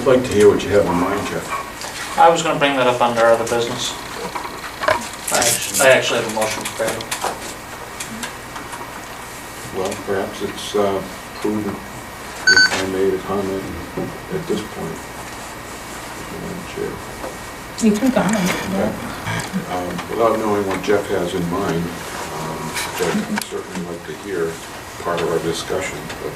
I'd like to hear what you have in mind, Jeff. I was gonna bring that up under other business. I actually have a motion prepared. Well, perhaps it's prudent if I made a comment at this point. Madam Chair. You can comment, yeah. Without knowing what Jeff has in mind, I'd certainly like to hear part of our discussion. But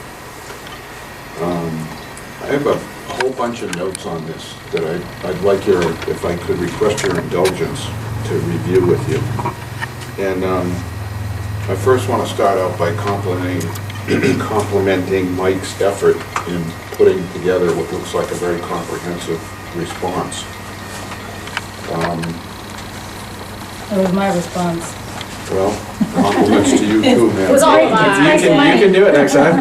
I have a whole bunch of notes on this that I'd like if I could request your indulgence to review with you. And I first want to start out by complimenting Mike's effort in putting together what looks like a very comprehensive response. That was my response. Well, compliments to you too, man. It was all You can do it next time.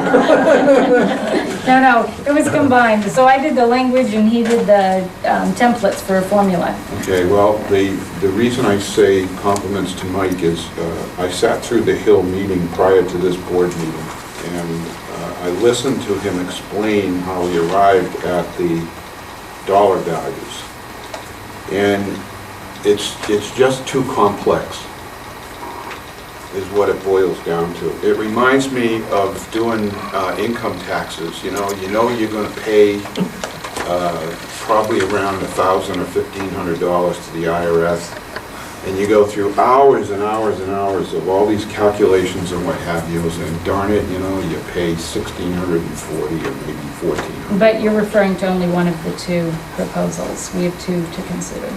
No, it was combined. So I did the language and he did the templates for a formula. Okay, well, the reason I say compliments to Mike is I sat through the Hill meeting prior to this board meeting, and I listened to him explain how he arrived at the dollar values. And it's just too complex, is what it boils down to. It reminds me of doing income taxes. You know you're going to pay probably around $1,000 or $1,500 to the IRS, and you go through hours and hours and hours of all these calculations and what have you, and darn it, you pay $1,640 or maybe $1,400. But you're referring to only one of the two proposals. We have two to consider.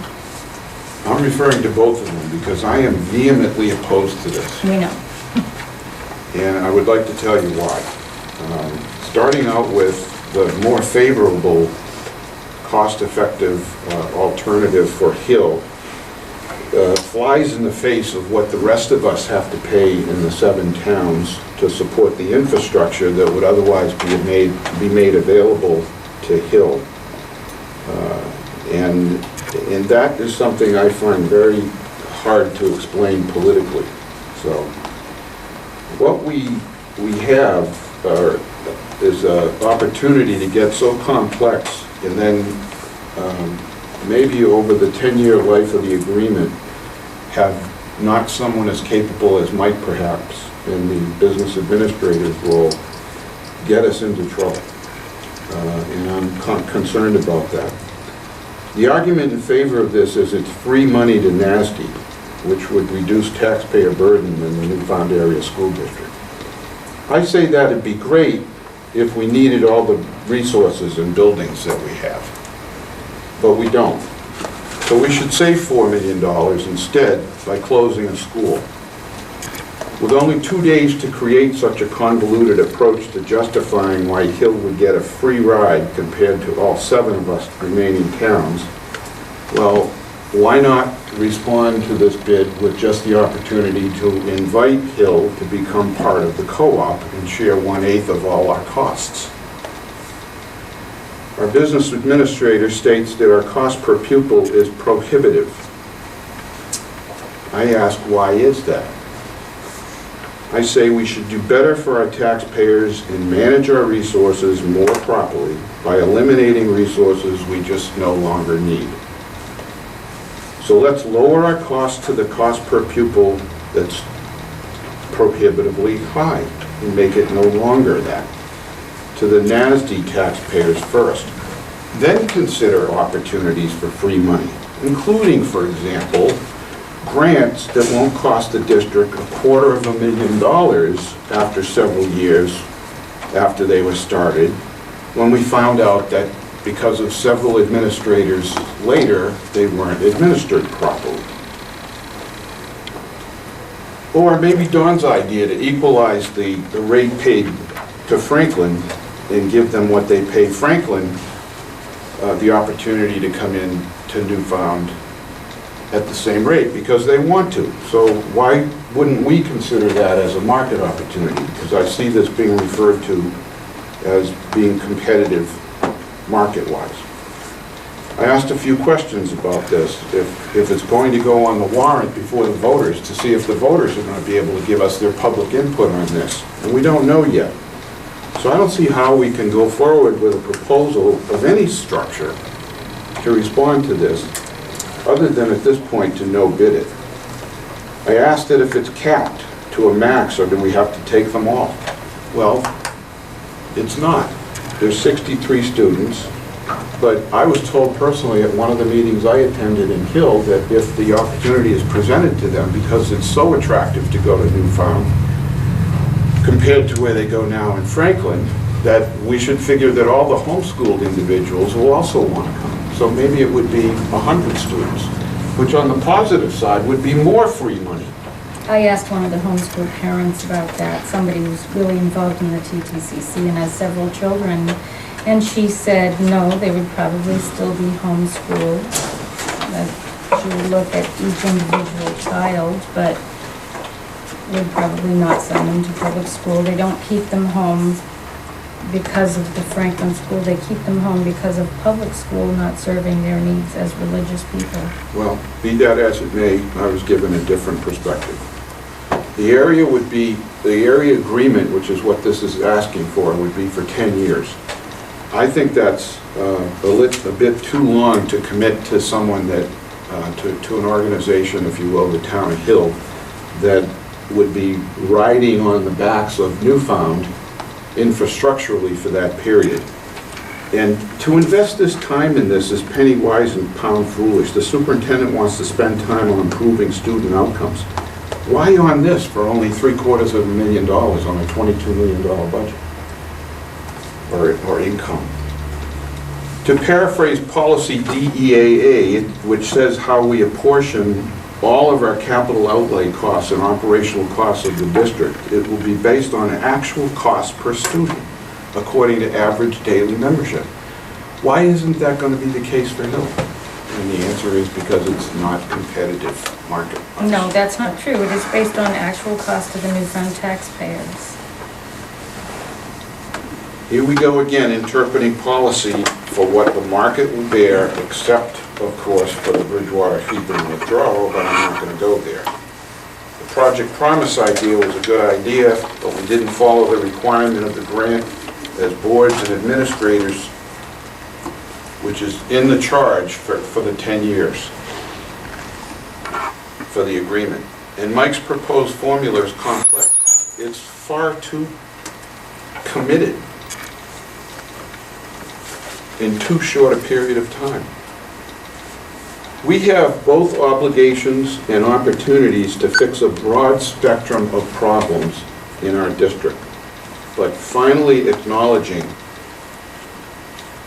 I'm referring to both of them because I am vehemently opposed to this. We know. And I would like to tell you why. Starting out with the more favorable, cost-effective alternative for Hill flies in the face of what the rest of us have to pay in the 7 towns to support the infrastructure that would otherwise be made available to Hill. And that is something I find very hard to explain politically. So what we have is an opportunity to get so complex, and then maybe over the 10-year life of the agreement have not someone as capable as Mike perhaps in the business administrator's role get us into trouble. And I'm concerned about that. The argument in favor of this is it's free money to NASD, which would reduce taxpayer burden in the Newfound Area School District. I say that it'd be great if we needed all the resources and buildings that we have, but we don't. So we should save $4 million instead by closing a school. With only 2 days to create such a convoluted approach to justifying why Hill would get a free ride compared to all 7 of us remaining towns, well, why not respond to this bid with just the opportunity to invite Hill to become part of the co-op and share 1/8 of all our costs? Our business administrator states that our cost per pupil is prohibitive. I ask, why is that? I say we should do better for our taxpayers and manage our resources more properly by eliminating resources we just no longer need. So let's lower our cost to the cost per pupil that's prohibitively high and make it no longer that. To the NASD taxpayers first. Then consider opportunities for free money, including, for example, grants that won't cost the district $250,000 after several years after they were started, when we found out that because of several administrators later, they weren't administered properly. Or maybe Don's idea to equalize the rate paid to Franklin and give them what they pay Franklin, the opportunity to come in to Newfound at the same rate because they want to. So why wouldn't we consider that as a market opportunity? Because I see this being referred to as being competitive market-wise. I asked a few questions about this, if it's going to go on the warrant before the voters, to see if the voters are going to be able to give us their public input on this, and we don't know yet. So I don't see how we can go forward with a proposal of any structure to respond to this, other than at this point to no bid it. I asked it if it's capped to a max, or do we have to take them all? Well, it's not. There's 63 students, but I was told personally at one of the meetings I attended in Hill that if the opportunity is presented to them, because it's so attractive to go to Newfound compared to where they go now in Franklin, that we should figure that all the homeschooled individuals will also want to come. So maybe it would be 100 students, which on the positive side would be more free money. I asked one of the homeschool parents about that, somebody who's really involved in the TTCC and has several children, and she said, no, they would probably still be homeschooled. That she would look at each individual child, but would probably not send them to public school. They don't keep them home because of the Franklin school. They keep them home because of public school not serving their needs as religious people. Well, be that as it may, I was given a different perspective. The area would be, the area agreement, which is what this is asking for, would be for 10 years. I think that's a bit too long to commit to someone that, to an organization, if you will, the town of Hill, that would be riding on the backs of Newfound infrastructurally for that period. And to invest this time in this is penny wise and pound foolish. The superintendent wants to spend time on improving student outcomes. Why on this for only $750,000 on a $22 million budget or income? To paraphrase policy DEAA, which says how we apportion all of our capital outlay costs and operational costs of the district, it will be based on actual cost per student, according to average daily membership. Why isn't that going to be the case for Hill? And the answer is because it's not competitive market. No, that's not true. It is based on actual cost to the Newfound taxpayers. Here we go again, interpreting policy for what the market will bear, except, of course, for the Bridgewater Hebron withdrawal, but I'm not going to go there. The Project Promise idea was a good idea, but we didn't follow the requirement of the grant as boards and administrators, which is in the charge for the 10 years for the agreement. And Mike's proposed formula is complex. It's far too committed in too short a period of time. We have both obligations and opportunities to fix a broad spectrum of problems in our district, but finally acknowledging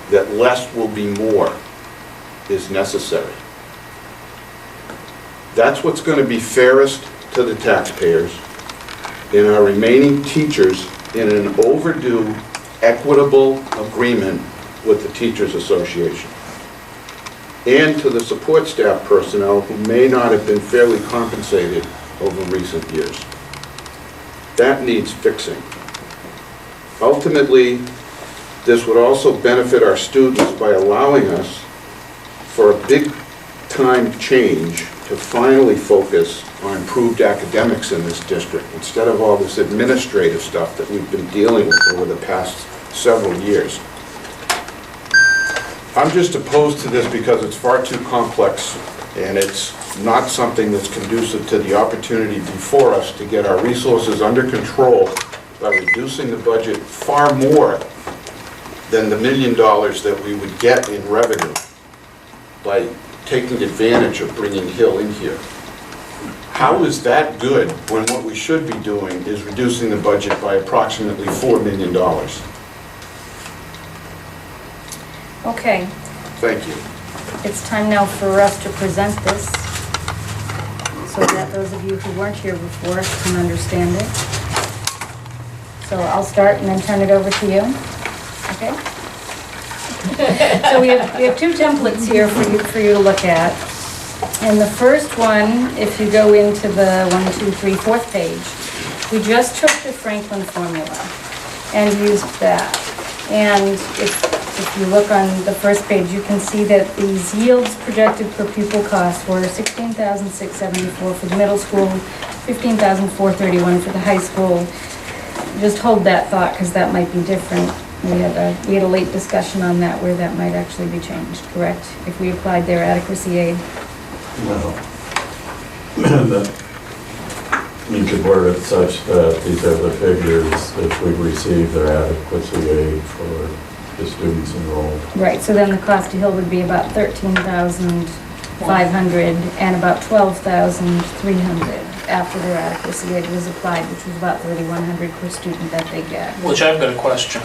that less will be more is necessary. That's what's going to be fairest to the taxpayers and our remaining teachers in an overdue, equitable agreement with the Teachers Association, and to the support staff personnel who may not have been fairly compensated over recent years. That needs fixing. Ultimately, this would also benefit our students by allowing us for a big-time change to finally focus on improved academics in this district, instead of all this administrative stuff that we've been dealing with over the past several years. I'm just opposed to this because it's far too complex, and it's not something that's conducive to the opportunity before us to get our resources under control by reducing the budget far more than the $1 million that we would get in revenue by taking advantage of bringing Hill in here. How is that good when what we should be doing is reducing the budget by approximately $4 million? Okay, Thank you. it's time now for us to present this so that those of you who weren't here before can understand it. So I'll start and then turn it over to you. Okay? So we have two templates here for you to look at. And the first one, if you go into the 4th page, we just took the Franklin formula and used that. And if you look on the first page, you can see that these yields projected per pupil costs were $16,674 for the middle school, $15,431 for the high school. just hold that thought, because that might be different. We had a late discussion on that where that might actually be changed, correct? If we applied their adequacy aid. Well, you could word it such that these are the figures if we receive their adequacy aid for the students enrolled. Right, so then the cost to Hill would be about 13,500 and about 12,300 after their adequacy aid was applied, which was about 3,100 per student that they get. Which I've got a question.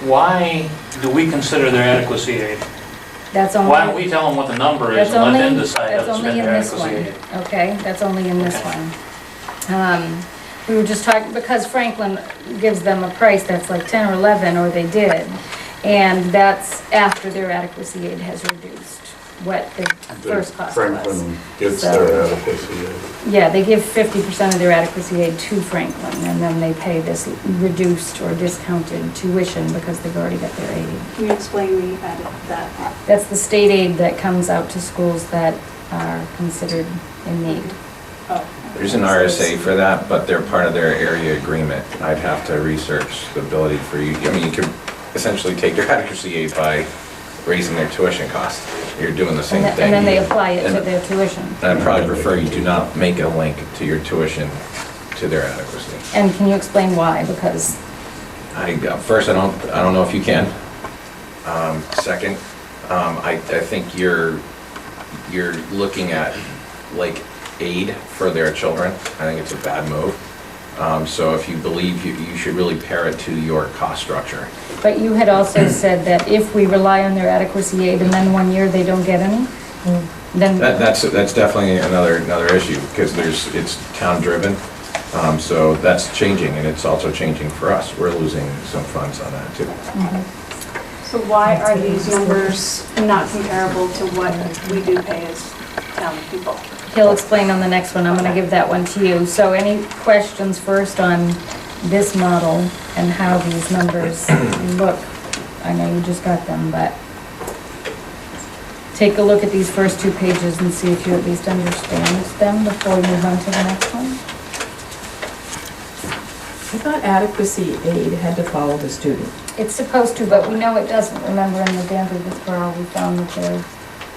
Why do we consider their adequacy aid? That's only. Why don't we tell them what the number is and let them decide how to spend their adequacy aid? Okay, that's only in this Okay. one. We were just talking, because Franklin gives them a price that's like 10 or 11, or they did, and that's after their adequacy aid has reduced what the first cost was. Franklin gets So- their adequacy aid. Yeah, they give 50% of their adequacy aid to Franklin, and then they pay this reduced or discounted tuition because they've already got their aid. Can you explain where you added that? That's the state aid that comes out to schools that are considered in need. Oh. There's an RSA for that, but they're part of their area agreement. I'd have to research the ability for you, I mean, you could essentially take their adequacy aid by raising their tuition cost. You're doing the same thing. And then they apply it to And their tuition. I'd probably prefer you do not make a link to your tuition to their adequacy. And can you explain why? Because, First, I don't know if you can. Second, I think you're looking at like aid for their children. I think it's a bad move. So if you believe you should really pair it to your cost structure. but you had also said that if we rely on their adequacy aid and then 1 year they don't get any, then, That's definitely another issue because it's town driven. So that's changing and it's also changing for us. We're losing some funds on that too. So why are these numbers not comparable to what we do pay as town people? he'll explain on the next one. I'm gonna give that one to you. So any questions first on this model and how these numbers look? I know you just got them, but take a look at these first 2 pages and see if you at least understand them before we move on to the next one. I thought adequacy aid had to follow the student. It's supposed to, but we know it doesn't. Remember in the Danvers withdrawal, we found that there are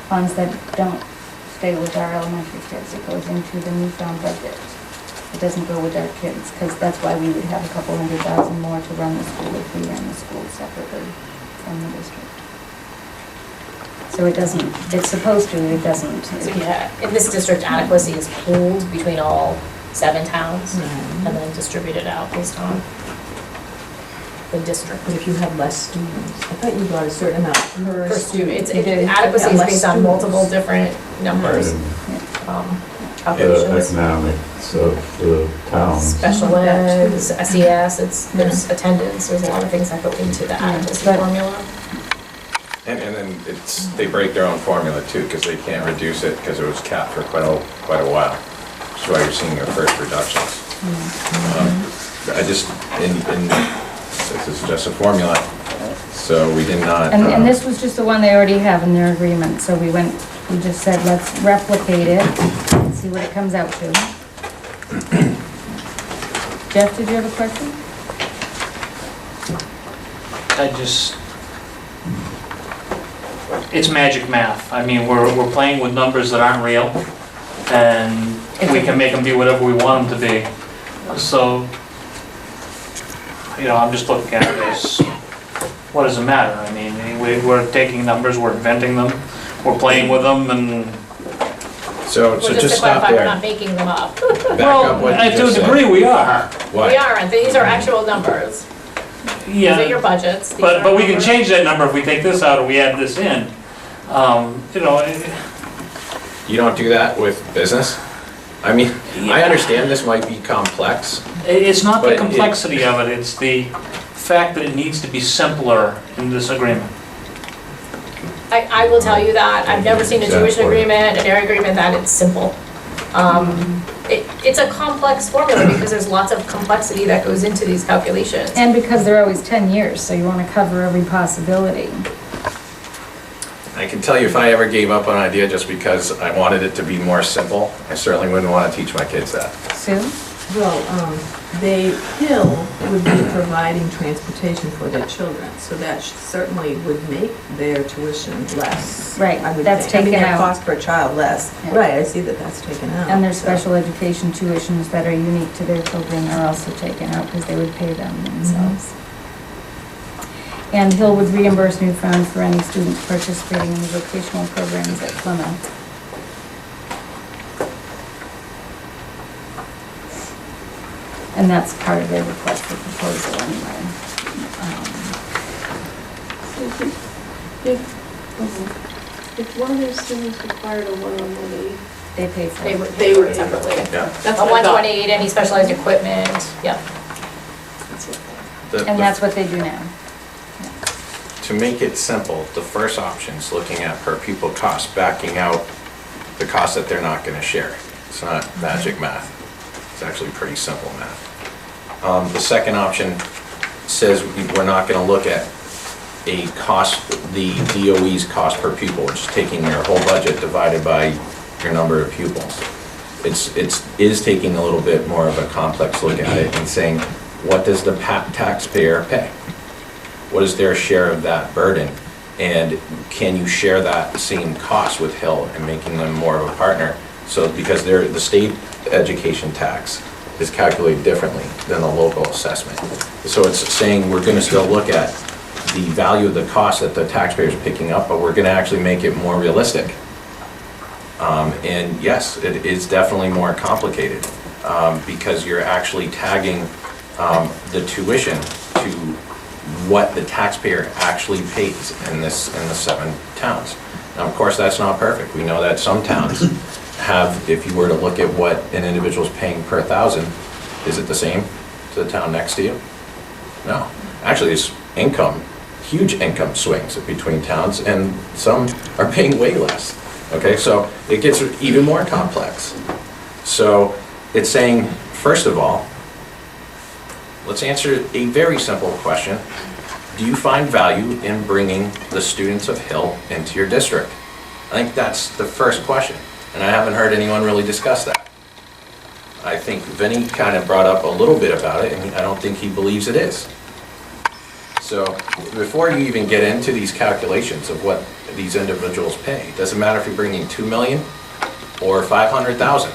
funds that don't stay with our elementary kids. It goes into the newfound budget. It doesn't go with our kids, because that's why we would have a couple $100,000 more to run the school if we ran the school separately from the district. So it doesn't, it's supposed to, it doesn't. So yeah, in this district, adequacy is pooled between all 7 towns and then distributed out based on the district. But if you have less students, I thought you got a certain amount per Per student, student. adequacy is Less based on students. multiple different numbers, And the calculations. economics of the town. Special ed, SES, there's attendance, there's a lot of things that go into the adequacy But- formula. And then they break their own formula too because they can't reduce it because it was capped for quite a while. That's why you're seeing their first reductions. I just, this is just a formula, so we did not. And this was just the one they already have in their agreement, so we just said, let's replicate it and see what it comes out to. Jeff, did you have a question? It's magic math. I mean, we're playing with numbers that aren't real, and we can make them be whatever we want them to be. So, I'm just looking at it as, what does it matter? I mean, we're taking numbers, we're inventing them, we're playing with them, and, So Well, just just to stop clarify, we're there. not making them up. Back up what you to just a said. degree, we are. Why? We aren't, these are actual numbers. These are your budgets. These But are we can numbers. change that number if we take this out or we add this in. You don't do that with business? I mean, I understand this might be complex. It's not But the it- complexity of it, it's the fact that it needs to be simpler in this agreement. I will tell you that, I've never seen a tuition Exactly. agreement, an area agreement that it's simple. It's a complex formula because there's lots of complexity that goes into these calculations. And because they're always 10 years, so you want to cover every possibility. I can tell you if I ever gave up on an idea just because I wanted it to be more simple, I certainly wouldn't want to teach my kids that. Sue? Well, Hill would be providing transportation for their children, so that certainly would make their tuition less. Right, I would that's think. I mean, taken their out. cost per child less. Yeah. Right, I see that that's taken out. And their so. special education tuitions that are unique to their children are also taken out because they would pay them themselves. And Hill would reimburse Newfound for any students participating in the vocational programs at Plymouth. And that's part of their request for proposal anyway. If one of their students required a one-on-one aid, They pay for They it. would pay for it separately. Yeah. that's A what I thought. 128, any specialized equipment, yeah. And that's what they do now. To make it simple, the first option is looking at per pupil cost, backing out the cost that they're not gonna share. It's not magic math. It's actually pretty simple math. The second option says we're not gonna look at a cost, the DOE's cost per pupil, which is taking your whole budget divided by your number of pupils. Is taking a little bit more of a complex look at it and saying, what does the taxpayer pay? What is their share of that burden? And can you share that same cost with Hill and making them more of a partner? So, because the state education tax is calculated differently than the local assessment. So it's saying we're gonna still look at the value of the cost that the taxpayers are picking up, but we're gonna actually make it more realistic. And yes, it is definitely more complicated, because you're actually tagging the tuition to what the taxpayer actually pays in the 7 towns. Now, of course, that's not perfect. We know that some towns have, if you were to look at what an individual's paying per thousand, is it the same to the town next to you? No. Actually, there's huge income swings between towns, and some are paying way less. Okay, so it gets even more complex. So it's saying, first of all, let's answer a very simple question. Do you find value in bringing the students of Hill into your district? I think that's the first question, and I haven't heard anyone really discuss that. I think Vinny kind of brought up a little bit about it, and I don't think he believes it is. So before you even get into these calculations of what these individuals pay, it doesn't matter if you're bringing 2 million or 500,000.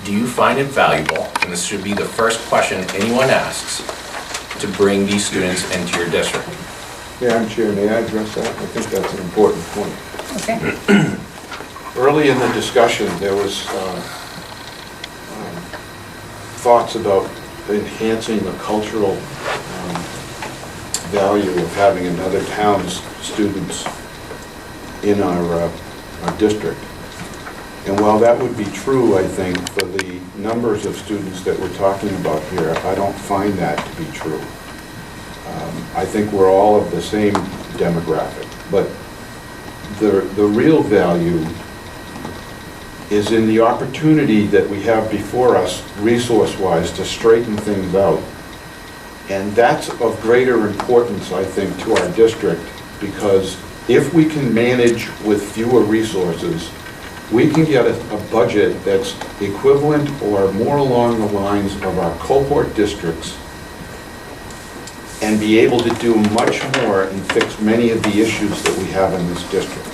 Do you find it valuable, and this should be the first question anyone asks, to bring these students into your district? Madam Chair, may I address that? I think that's an important point. Okay. Early in the discussion, there was thoughts about enhancing the cultural value of having another town's students in our district. And while that would be true, I think, for the numbers of students that we're talking about here, I don't find that to be true. I think we're all of the same demographic, but the real value is in the opportunity that we have before us, resource-wise, to straighten things out. And that's of greater importance, I think, to our district, because if we can manage with fewer resources, we can get a budget that's equivalent or more along the lines of our cohort districts and be able to do much more and fix many of the issues that we have in this district.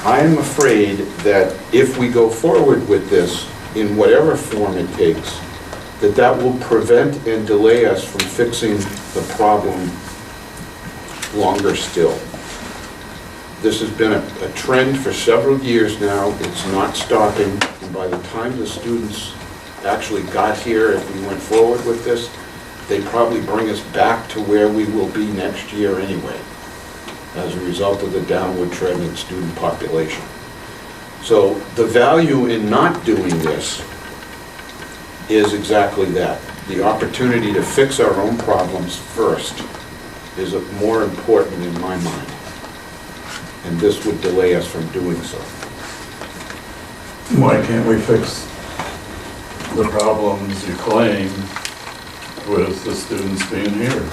I am afraid that if we go forward with this, in whatever form it takes, that will prevent and delay us from fixing the problem longer still. This has been a trend for several years now. It's not stopping, and by the time the students actually got here, if we went forward with this, they'd probably bring us back to where we will be next year anyway, as a result of the downward trend in student population. So the value in not doing this is exactly that. The opportunity to fix our own problems first is more important in my mind. And this would delay us from doing so. Why can't we fix the problems you claim with the students being here?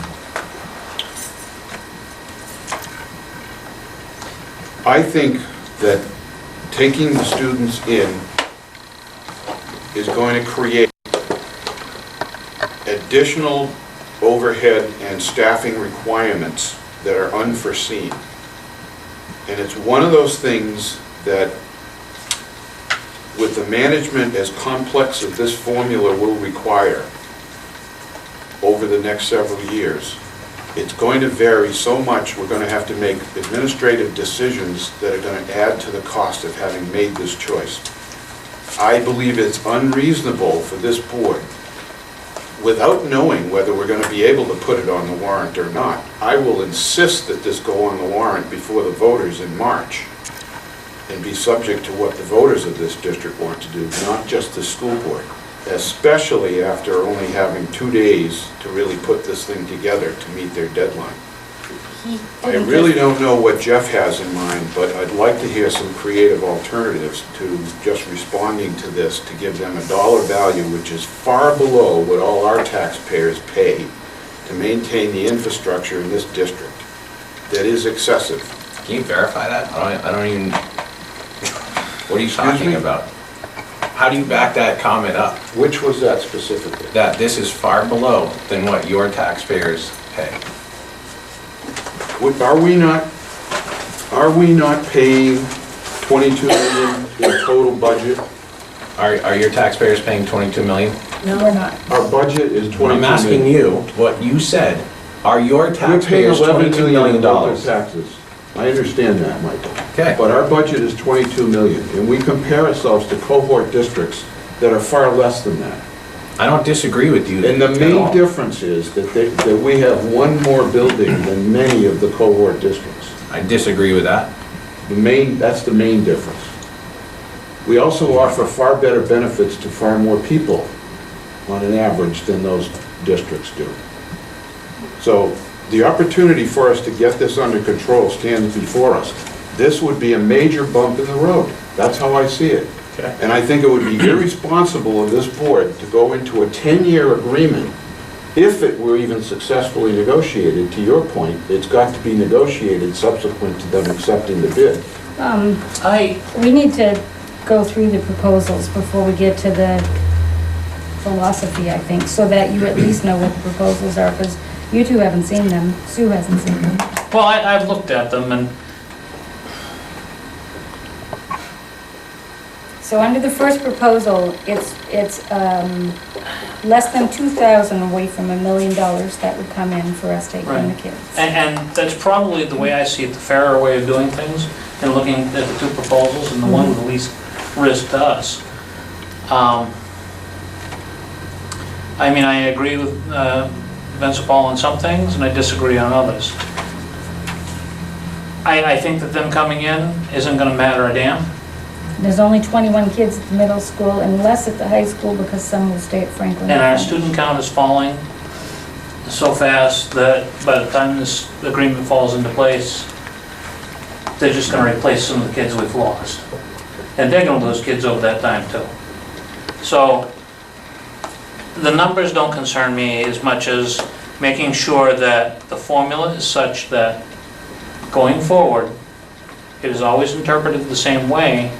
I think that taking the students in is going to create additional overhead and staffing requirements that are unforeseen. And it's one of those things that, with the management as complex as this formula will require over the next several years, it's going to vary so much, we're going to have to make administrative decisions that are going to add to the cost of having made this choice. I believe it's unreasonable for this board, without knowing whether we're going to be able to put it on the warrant or not. I will insist that this go on the warrant before the voters in March and be subject to what the voters of this district want to do, not just the school board, especially after only having 2 days to really put this thing together to meet their deadline. I really don't know what Jeff has in mind, but I'd like to hear some creative alternatives to just responding to this, to give them a dollar value, which is far below what all our taxpayers pay to maintain the infrastructure in this district. That is excessive. Can you verify that? I don't even, what are you talking about? How do you back that comment up? Which was that specifically? That this is far below than what your taxpayers pay? Are we not paying 22 million in total budget? Are your taxpayers paying 22 million? No, we're not. Our budget is 22 million. I'm asking you what you said. Are your We're paying taxpayers $11 $22 million in local million? taxes. I understand that, Michael. Okay. But our budget is 22 million, and we compare ourselves to cohort districts that are far less than that. I don't disagree with you And the at main all. difference is that we have one more building than many of the cohort districts. I disagree with that. That's the main difference. We also offer far better benefits to far more people on an average than those districts do. So the opportunity for us to get this under control stands before us. This would be a major bump in the road. That's how I see it. Okay. And I think it would be irresponsible of this board to go into a 10-year agreement, if it were even successfully negotiated. To your point, it's got to be negotiated subsequent to them accepting the bid. We need to go through the proposals before we get to the philosophy, I think, so that you at least know what the proposals are, because you two haven't seen them, Sue hasn't seen them. Well, I've looked at them, and So under the first proposal, it's less than 2,000 away from $1 million that would come in for us taking the Right. kids. And that's probably the way I see it, the fairer way of doing things, and looking at the two proposals, and the one with the least risk to us. I mean, I agree with Vince Paul on some things, and I disagree on others. I think that them coming in isn't gonna matter a damn. There's only 21 kids at the middle school and less at the high school because some will stay at Franklin. And our student count is falling so fast that by the time this agreement falls into place, they're just gonna replace some of the kids we've lost. And they're gonna lose kids over that time too. So, the numbers don't concern me as much as making sure that the formula is such that going forward, it is always interpreted the same way,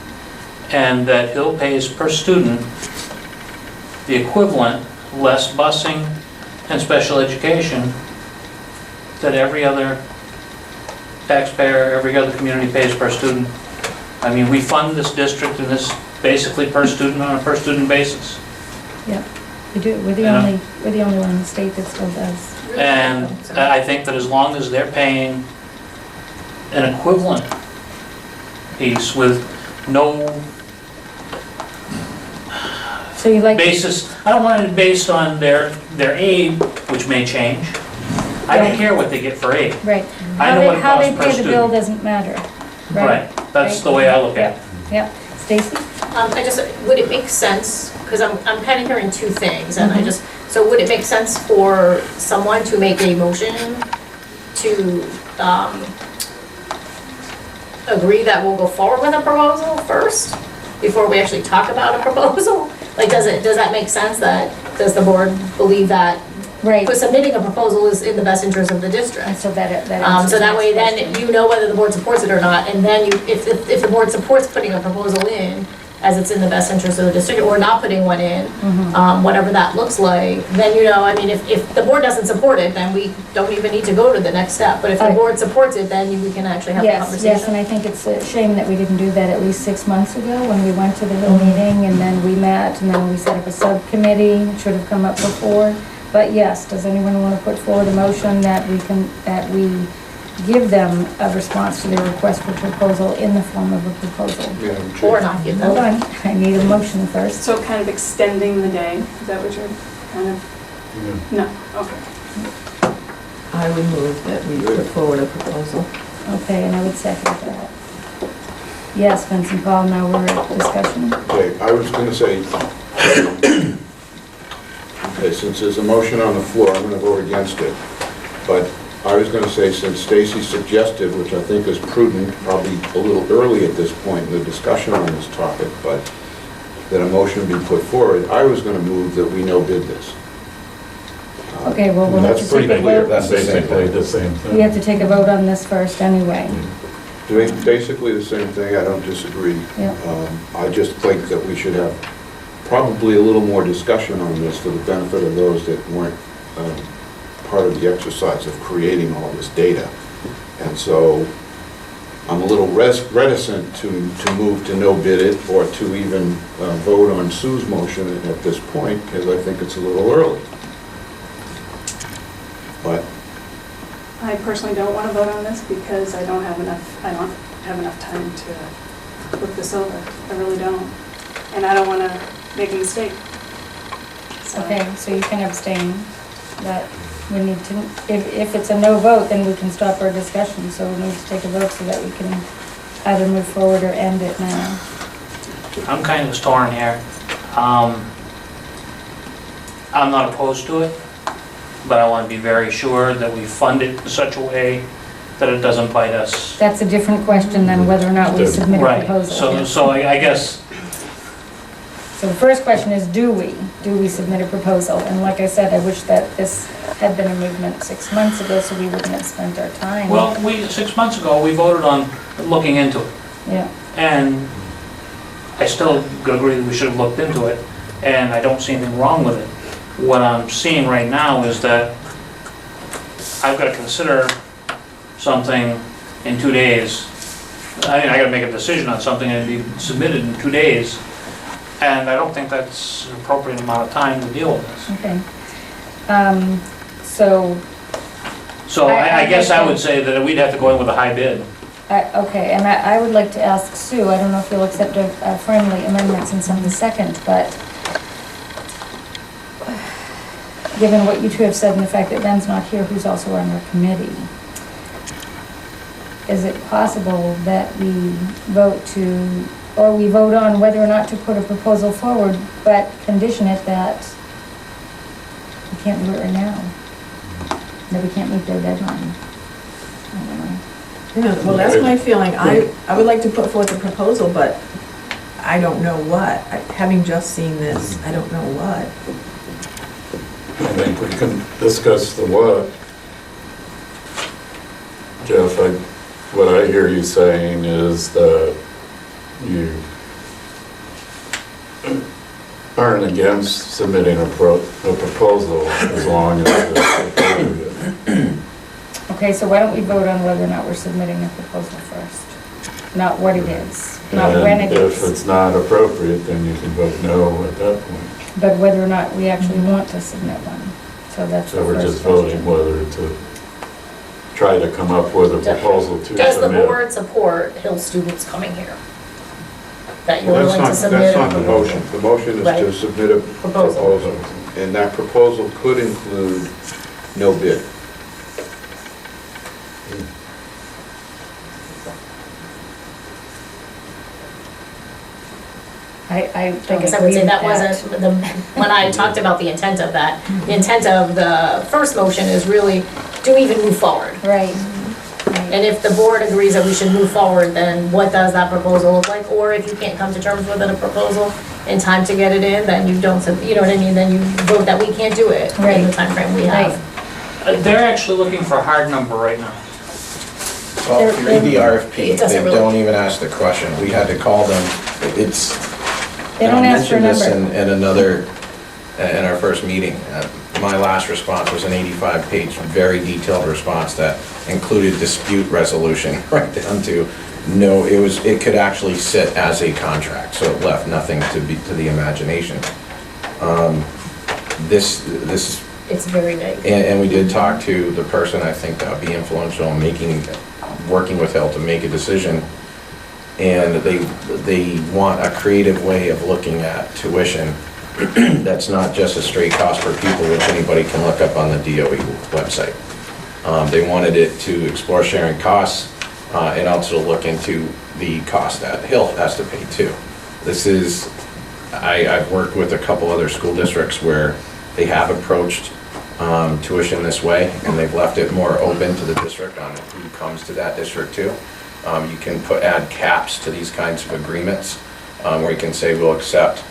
and that Hill pays per student the equivalent, less busing and special education, that every other taxpayer, every other community pays per student. I mean, we fund this district and this basically per student on a per student basis. Yep, we do. We're the Yeah. only one in the state that still does. And I think that as long as they're paying an equivalent piece with no So you like. basis, I don't want it based on their aid, which may change. I don't Right. care what they get for aid. Right. I know what it How they costs per pay the bill student. doesn't matter. Right, that's the way I look at it. Yep. Stacy? Would it make sense, because I'm kind of hearing two things, and so would it make sense for someone to make a motion to agree that we'll go forward with a proposal first, before we actually talk about a proposal? Like, does that make sense? Does the board believe that Right. submitting a proposal is in the best interest of the district? So that So answers that way, my then question. you know whether the board supports it or not, and then if the board supports putting a proposal in, as it's in the best interest of the district, or not putting one in, Mm-hmm. whatever that looks like, then, you know, I mean, if the board doesn't support it, then we don't even need to go to the next step. But if the I- board supports it, then we can actually have a Yes, conversation. yes, and I think it's a shame that we didn't do that at least 6 months ago when we went to the Hill meeting and then we met and then we set up a subcommittee. It should have come up before. But yes, does anyone want to put forward a motion that we give them a response to their request for proposal in the form of a proposal? Madam Chair. Or not give them. Hold on, I need a motion first. So kind of extending the day, is that what you're kind of, Yeah. no, okay. I would move that we put forward a proposal. Okay, and I would second that. Yes, Vincent Paul, now we're at discussion. Okay, I was going to say, okay, since there's a motion on the floor, I'm going to vote against it. But I was going to say, since Stacy suggested, which I think is prudent, probably a little early at this point in the discussion on this topic, but that a motion be put forward, I was going to move that we no bid this. Okay, well, we'll have to That's take pretty a clear. vote. That's the same Basically thing. the same thing. We have to take a vote on this first anyway. Doing basically the same thing, I don't disagree. Yeah. I just think that we should have probably a little more discussion on this for the benefit of those that weren't part of the exercise of creating all this data. And so I'm a little reticent to move to no bid it or to even vote on Sue's motion at this point, because I think it's a little early. But I personally don't want to vote on this because I don't have enough time to look this over. I really don't. And I don't want to make a mistake. So- Okay, so you can abstain, but we need to, if it's a no vote, then we can stop our discussion, so we need to take a vote so that we can either move forward or end it now. I'm kind of torn here. I'm not opposed to it, but I want to be very sure that we fund it in such a way that it doesn't bite us. That's a different question than whether or not we submit a Right, proposal. so I guess, So the first question is, do we submit a proposal? And like I said, I wish that this had been a movement 6 months ago, so we wouldn't have spent our time. well, 6 months ago, we voted on looking into it. Yeah, And I still agree that we should have looked into it, and I don't see anything wrong with it. What I'm seeing right now is that I've got to consider something in 2 days. I mean, I got to make a decision on something and be submitted in 2 days, and I don't think that's an appropriate amount of time to deal with this. okay. So, So I guess I would say that we'd have to go in with a high bid. okay, and I would like to ask Sue, I don't know if you'll accept a friendly amendment since I'm the second, but given what you two have said and the fact that Ben's not here, who's also on our committee, is it possible that we vote to, or we vote on whether or not to put a proposal forward, but condition it that we can't do it right now? That we can't meet their deadline? I don't know. Yeah, well, that's my feeling. I would like to put forth a proposal, but I don't know what. Having just seen this, I don't know what. I think we can discuss the what. Jeff, what I hear you saying is that you aren't against submitting a proposal as long as it's appropriate. Okay, so why don't we vote on whether or not we're submitting a proposal first? Not what it is, not when it And if is, it's not appropriate, then you can vote no at that point. but whether or not we actually want to submit one. So that's the So we're first just voting question. whether to try to come up with a proposal to submit. Does the board support Hill students coming here? That you're Well, willing to that's submit? not the motion. The motion is to Right. submit a Proposal. proposal. And that proposal could include no bid. I I guess I would say that wasn't, when I talked about the intent of that, the intent of the first motion is really, do we even move forward? Right. And if the board agrees that we should move forward, then what does that proposal look like? Or if you can't come to terms with a proposal in time to get it in, then you don't, you know what I mean? Then you vote that we can't do it in the Right. timeframe we have. They're actually looking for a hard number right now. Well, if you read the RFP, It doesn't they really- don't even ask the question. We had to call them. It's, They don't ask for a I mentioned number. this in another, in our first meeting. My last response was an 85-page, very detailed response that included dispute resolution, right down to, no, it could actually sit as a contract, so it left nothing to the imagination. This, It's very vague. and we did talk to the person I think that would be influential in working with Hill to make a decision. And they want a creative way of looking at tuition that's not just a straight cost per pupil, which anybody can look up on the DOE website. They wanted it to explore sharing costs and also look into the cost that Hill has to pay too. This is, I've worked with a couple other school districts where they have approached tuition this way, and they've left it more open to the district on who comes to that district too. You can add caps to these kinds of agreements, where you can say we'll accept,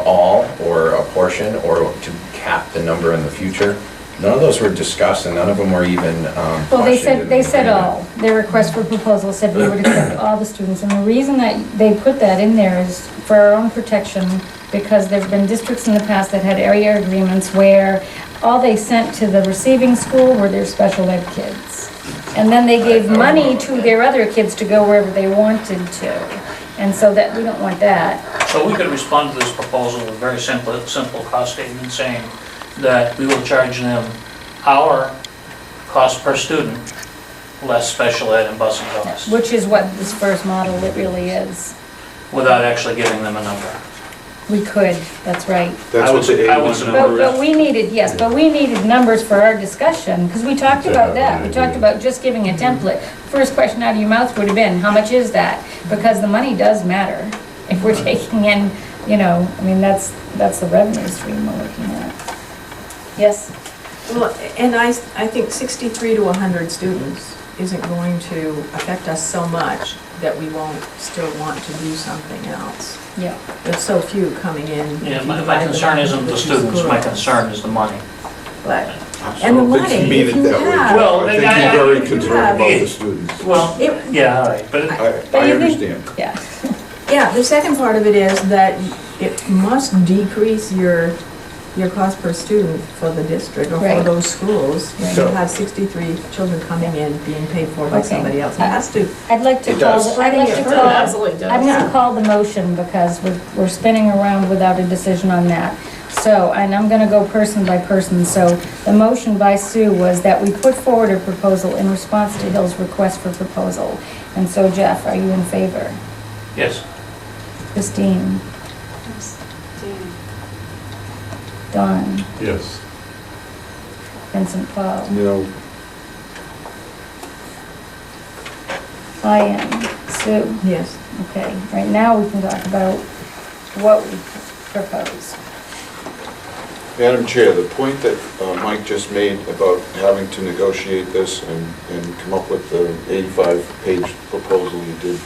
all or a portion, or to cap the number in the future. None of those were discussed, and none of them were even Well, they questioned in said, they the said agreement. all. Their request for proposal said we would accept all the students. And the reason that they put that in there is for our own protection, because there've been districts in the past that had area agreements where all they sent to the receiving school were their special ed kids. And then they gave money to their other kids to go wherever they wanted to. And so that, we don't want that. So we could respond to this proposal with a very simple cost statement saying that we will charge them our cost per student, less special ed and busing costs, Which is what this first model it really is. without actually giving them a number. We could, that's right. That's what the I A1 would support number is. But we needed, yes, but we needed numbers for our discussion, because we talked about that. We talked about just giving a template. First question out of your mouth would have been, how much is that? Because the money does matter. If we're taking in, that's the revenue stream we're looking at. Yes? Well, and I think 63 to 100 students isn't going to affect us so much that we won't still want to do something else. Yeah. There's so few coming in. Yeah, my concern isn't the students, my concern is the money. But, I and the don't think money, you mean if it you that way. have. Well, I think I- you're very if you concerned have- about the students. Well, It- yeah, all right, but But I you think- understand. Yeah. Yeah, the second part of it is that it must decrease your cost per student for the district or for Right. those schools. If you So- have 63 children coming in, being paid for by Okay. somebody else. It has to, I'd like to It call, does. I'd like to It call, absolutely does. I'm gonna call the motion because we're spinning around without a decision on that. So, and I'm gonna go person by person. So the motion by Sue was that we put forward a proposal in response to Hill's request for proposal. And so Jeff, are you in favor? yes, Christine? Don? Yes. Vincent Paul? No, I am. Sue? yes. Okay, right now we can talk about what we propose. Madam Chair, the point that Mike just made about having to negotiate this and come up with the 85-page proposal you did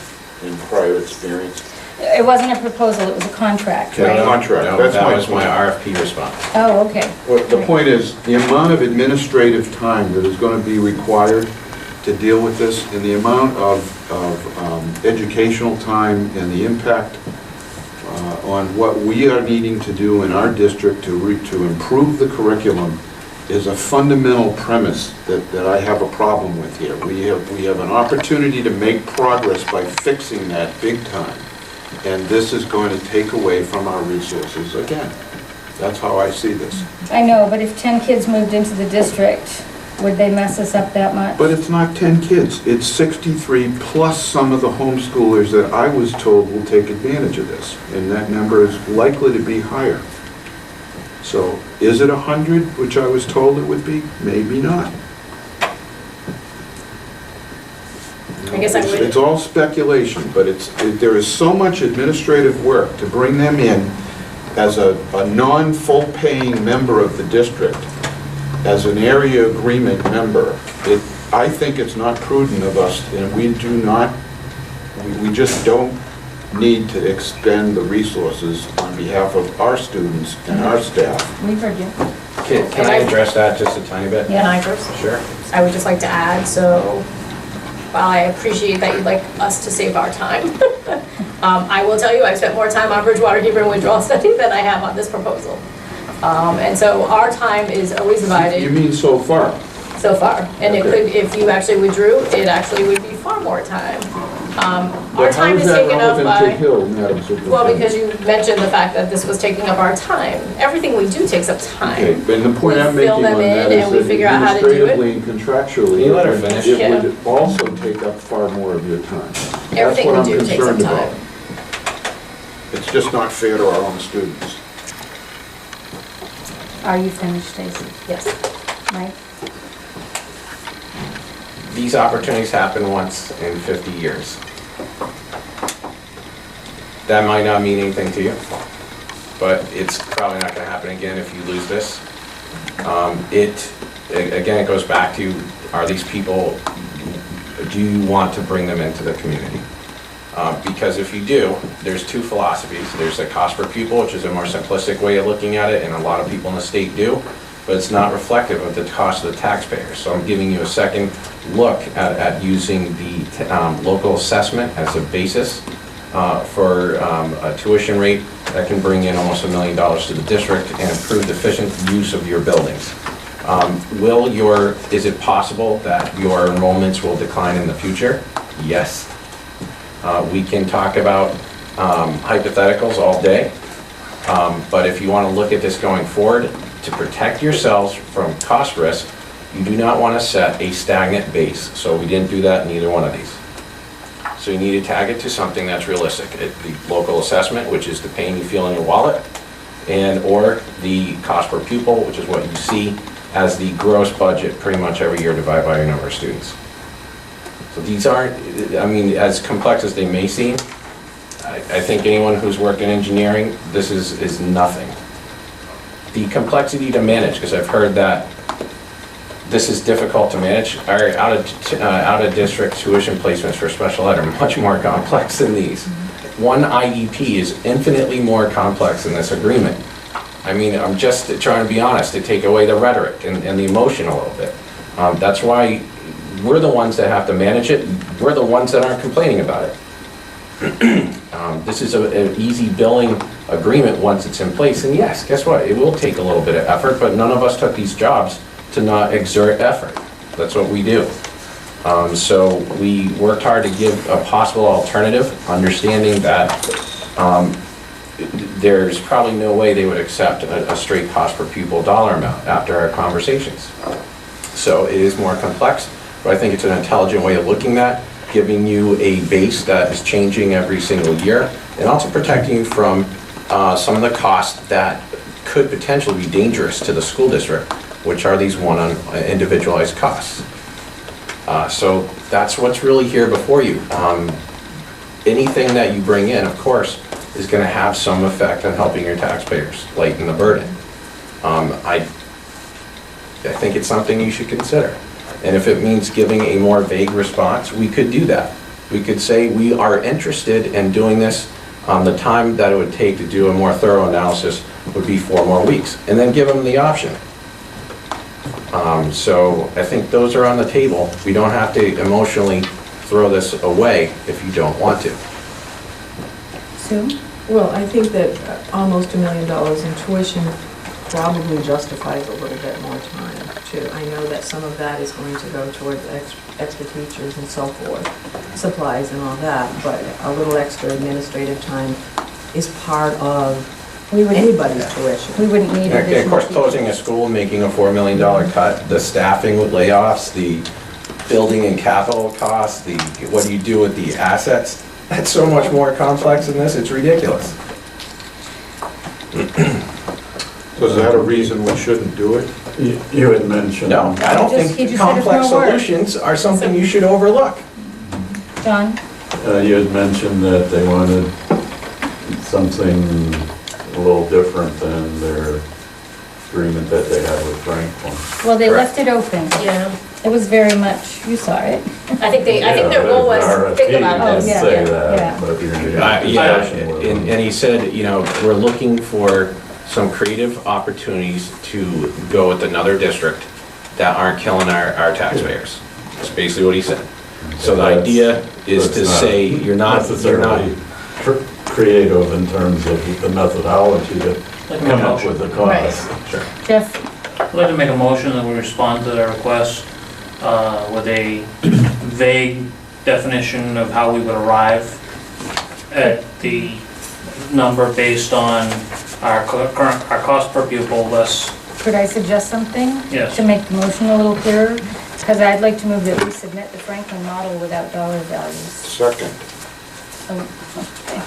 in prior experience. It wasn't a proposal, it was a contract, Yeah, right? contract, No, that's that my was my point. RFP response. Oh, okay. Well, the point is, the amount of administrative time that is going to be required to deal with this, and the amount of educational time and the impact on what we are needing to do in our district to improve the curriculum is a fundamental premise that I have a problem with here. We have an opportunity to make progress by fixing that big time, and this is going to take away from our resources again. That's how I see this. I know, but if 10 kids moved into the district, would they mess us up that much? But it's not 10 kids, it's 63 plus some of the homeschoolers that I was told will take advantage of this, and that number is likely to be higher. So is it 100, which I was told it would be? Maybe not. I guess I would- It's all speculation, but there is so much administrative work to bring them in as a non-full paying member of the district, as an area agreement member. I think it's not prudent of us, and we just don't need to expend the resources on behalf of our students and our staff. We've heard you. Can I address that just a tiny bit? Yeah. And I first, Sure. I would just like to add, so while I appreciate that you'd like us to save our time, I will tell you, I've spent more time on Bridgewater Hebron withdrawal study than I have on this proposal. And so our time is always You divided mean so far? so far. And it Okay. could, if you actually withdrew, it actually would be far more time. Our But how time is is that taken up relevant to by, Hill, Madam Superintendent? well, because you mentioned the fact that this was taking up our time. Everything we do takes up Okay, time. and the point We I'm fill making them on in that and is we that figure out how to do it. administratively and contractually, You let her finish. it Yeah. would also take up far more of your time. Everything we do takes up That's what I'm concerned time. about. It's just not fair to our own students. Are you finished, Stacy? Yes. Mike? These opportunities happen once in 50 years. That might not mean anything to you, but it's probably not going to happen again if you lose this. Again, it goes back to, are these people, do you want to bring them into the community? Because if you do, there's two philosophies. There's a cost per pupil, which is a more simplistic way of looking at it, and a lot of people in the state do, but it's not reflective of the cost of the taxpayers. So I'm giving you a second look at using the local assessment as a basis for a tuition rate that can bring in almost $1 million to the district and improve the efficient use of your buildings. Is it possible that your enrollments will decline in the future? Yes. We can talk about hypotheticals all day, but if you want to look at this going forward, to protect yourselves from cost risk, you do not want to set a stagnant base. So we didn't do that in either one of these. So you need to tag it to something that's realistic. The local assessment, which is the pain you feel in your wallet, or the cost per pupil, which is what you see as the gross budget pretty much every year divided by your number of students. So these aren't, I mean, as complex as they may seem, I think anyone who's worked in engineering, this is nothing. The complexity to manage, because I've heard that this is difficult to manage, our out-of-district tuition placements for special ed are much more complex than these. One IEP is infinitely more complex than this agreement. I mean, I'm just trying to be honest, to take away the rhetoric and the emotion a little bit. That's why we're the ones that have to manage it. We're the ones that aren't complaining about it. This is an easy billing agreement once it's in place, and yes, guess what? It will take a little bit of effort, but none of us took these jobs to not exert effort. That's what we do. So we worked hard to give a possible alternative, understanding that there's probably no way they would accept a straight cost per pupil dollar amount after our conversations. So it is more complex, but I think it's an intelligent way of looking at, giving you a base that is changing every single year, and also protecting you from some of the costs that could potentially be dangerous to the school district, which are these individualized costs. So that's what's really here before you. Anything that you bring in, of course, is going to have some effect on helping your taxpayers, lighten the burden. I think it's something you should consider. And if it means giving a more vague response, we could do that. We could say we are interested in doing this. The time that it would take to do a more thorough analysis would be 4 more weeks, and then give them the option. So I think those are on the table. We don't have to emotionally throw this away if you don't want to. Sue? Well, I think that almost $1 million in tuition probably justifies a little bit more time, too. I know that some of that is going to go towards extra teachers and so forth, supplies and all that, but a little extra administrative time is part of anybody's tuition. We wouldn't need And of additional course, people. closing a school, making a $4 million cut, the staffing with layoffs, the building and capital costs, what do you do with the assets? That's so much more complex than this, it's ridiculous. So is that a reason we shouldn't do it? You had mentioned. No, I don't He just think said complex it's no work. solutions are something you should overlook. John? You had mentioned that they wanted something a little different than their agreement that they had with Franklin. Well, they Correct. left it open. Yeah, It was very much, you saw it. I think their goal was, think about Oh, this. yeah, Say yeah. that, but you're in Yeah, discussion with them. and he said, we're looking for some creative opportunities to go with another district that aren't killing our taxpayers. That's basically what he said. So the idea is to That's not say, you're not, necessarily creative in terms of the methodology to Like a come up motion. with the cost. Sure. Jeff, I'd like to make a motion that we respond to their request with a vague definition of how we would arrive at the number based on our current, our cost per pupil less, could I suggest something? yes. To make the motion a little clearer? Because I'd like to move that we submit the Franklin model without dollar values. Second. Oh, okay.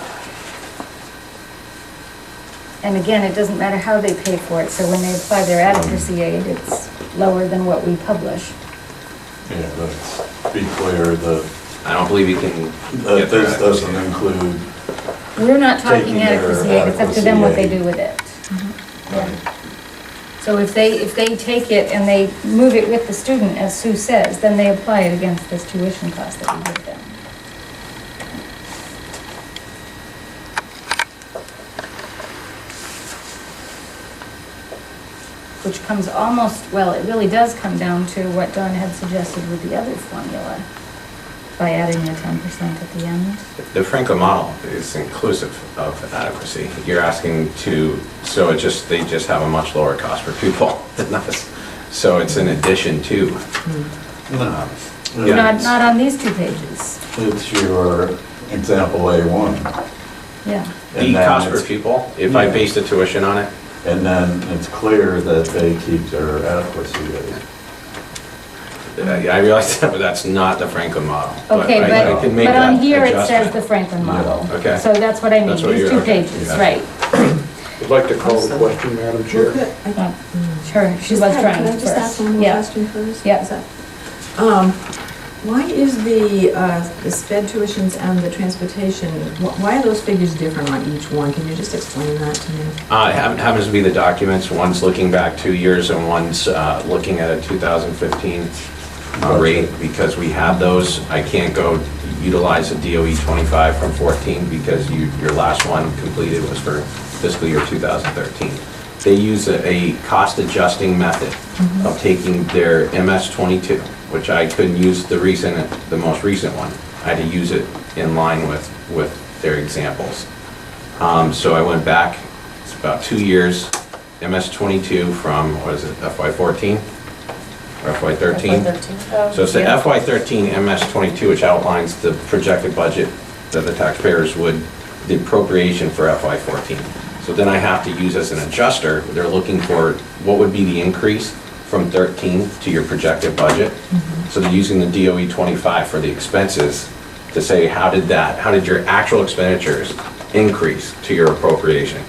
And again, it doesn't matter how they pay for it, so when they apply their adequacy aid, it's lower than what we publish. Yeah, let's be clear that I don't believe you can get this that. doesn't include, We're not talking Taking their adequacy aid, it's up to them what they adequacy do with it. Yeah. So if they take it and they move it with the student, as Sue says, then they apply it against this tuition cost that we give them. Which comes almost, well, it really does come down to what Don had suggested with the other formula, by adding the 10% at the end. The Franklin model is inclusive of adequacy. You're asking to, so it just, they just have a much lower cost per pupil than us. So it's in addition to. no. Not, not on these 2 pages, It's your example A1. yeah. The And then cost per it's- pupil, if I Yeah. base the tuition on it, And then it's clear that they keep their adequacy rate. I realize that, but that's not the Franklin model. Okay, I can make but on that here it says adjustment. the Franklin model. Yeah, okay. So that's what I mean, That's what these you're- 2 okay, pages, yeah. right. Would like to call the question, Madam Chair. Sure, she was trying Can I just ask first. one more Yeah. question first? Yeah. Is that- Why is the sped tuitions and the transportation, why are those figures different on each one? Can you just explain that to me? It happens to be the documents, one's looking back 2 years and one's looking at a 2015 rate, because we have those. I can't go utilize a DOE 25 from 14 because your last one completed was for fiscal year 2013. They use a cost adjusting method of taking their MS 22, which I couldn't use the most recent one. I had to use it in line with their examples. So I went back, it's about 2 years, MS 22 from, what is it, FY 14 or FY 13? So it's the FY 13 MS 22, which outlines the projected budget that the taxpayers would, the appropriation for FY 14. So then I have to use as an adjuster, they're looking for what would be the increase from 13 to your projected budget. So they're using the DOE 25 for the expenses to say, how did your actual expenditures increase to your appropriation?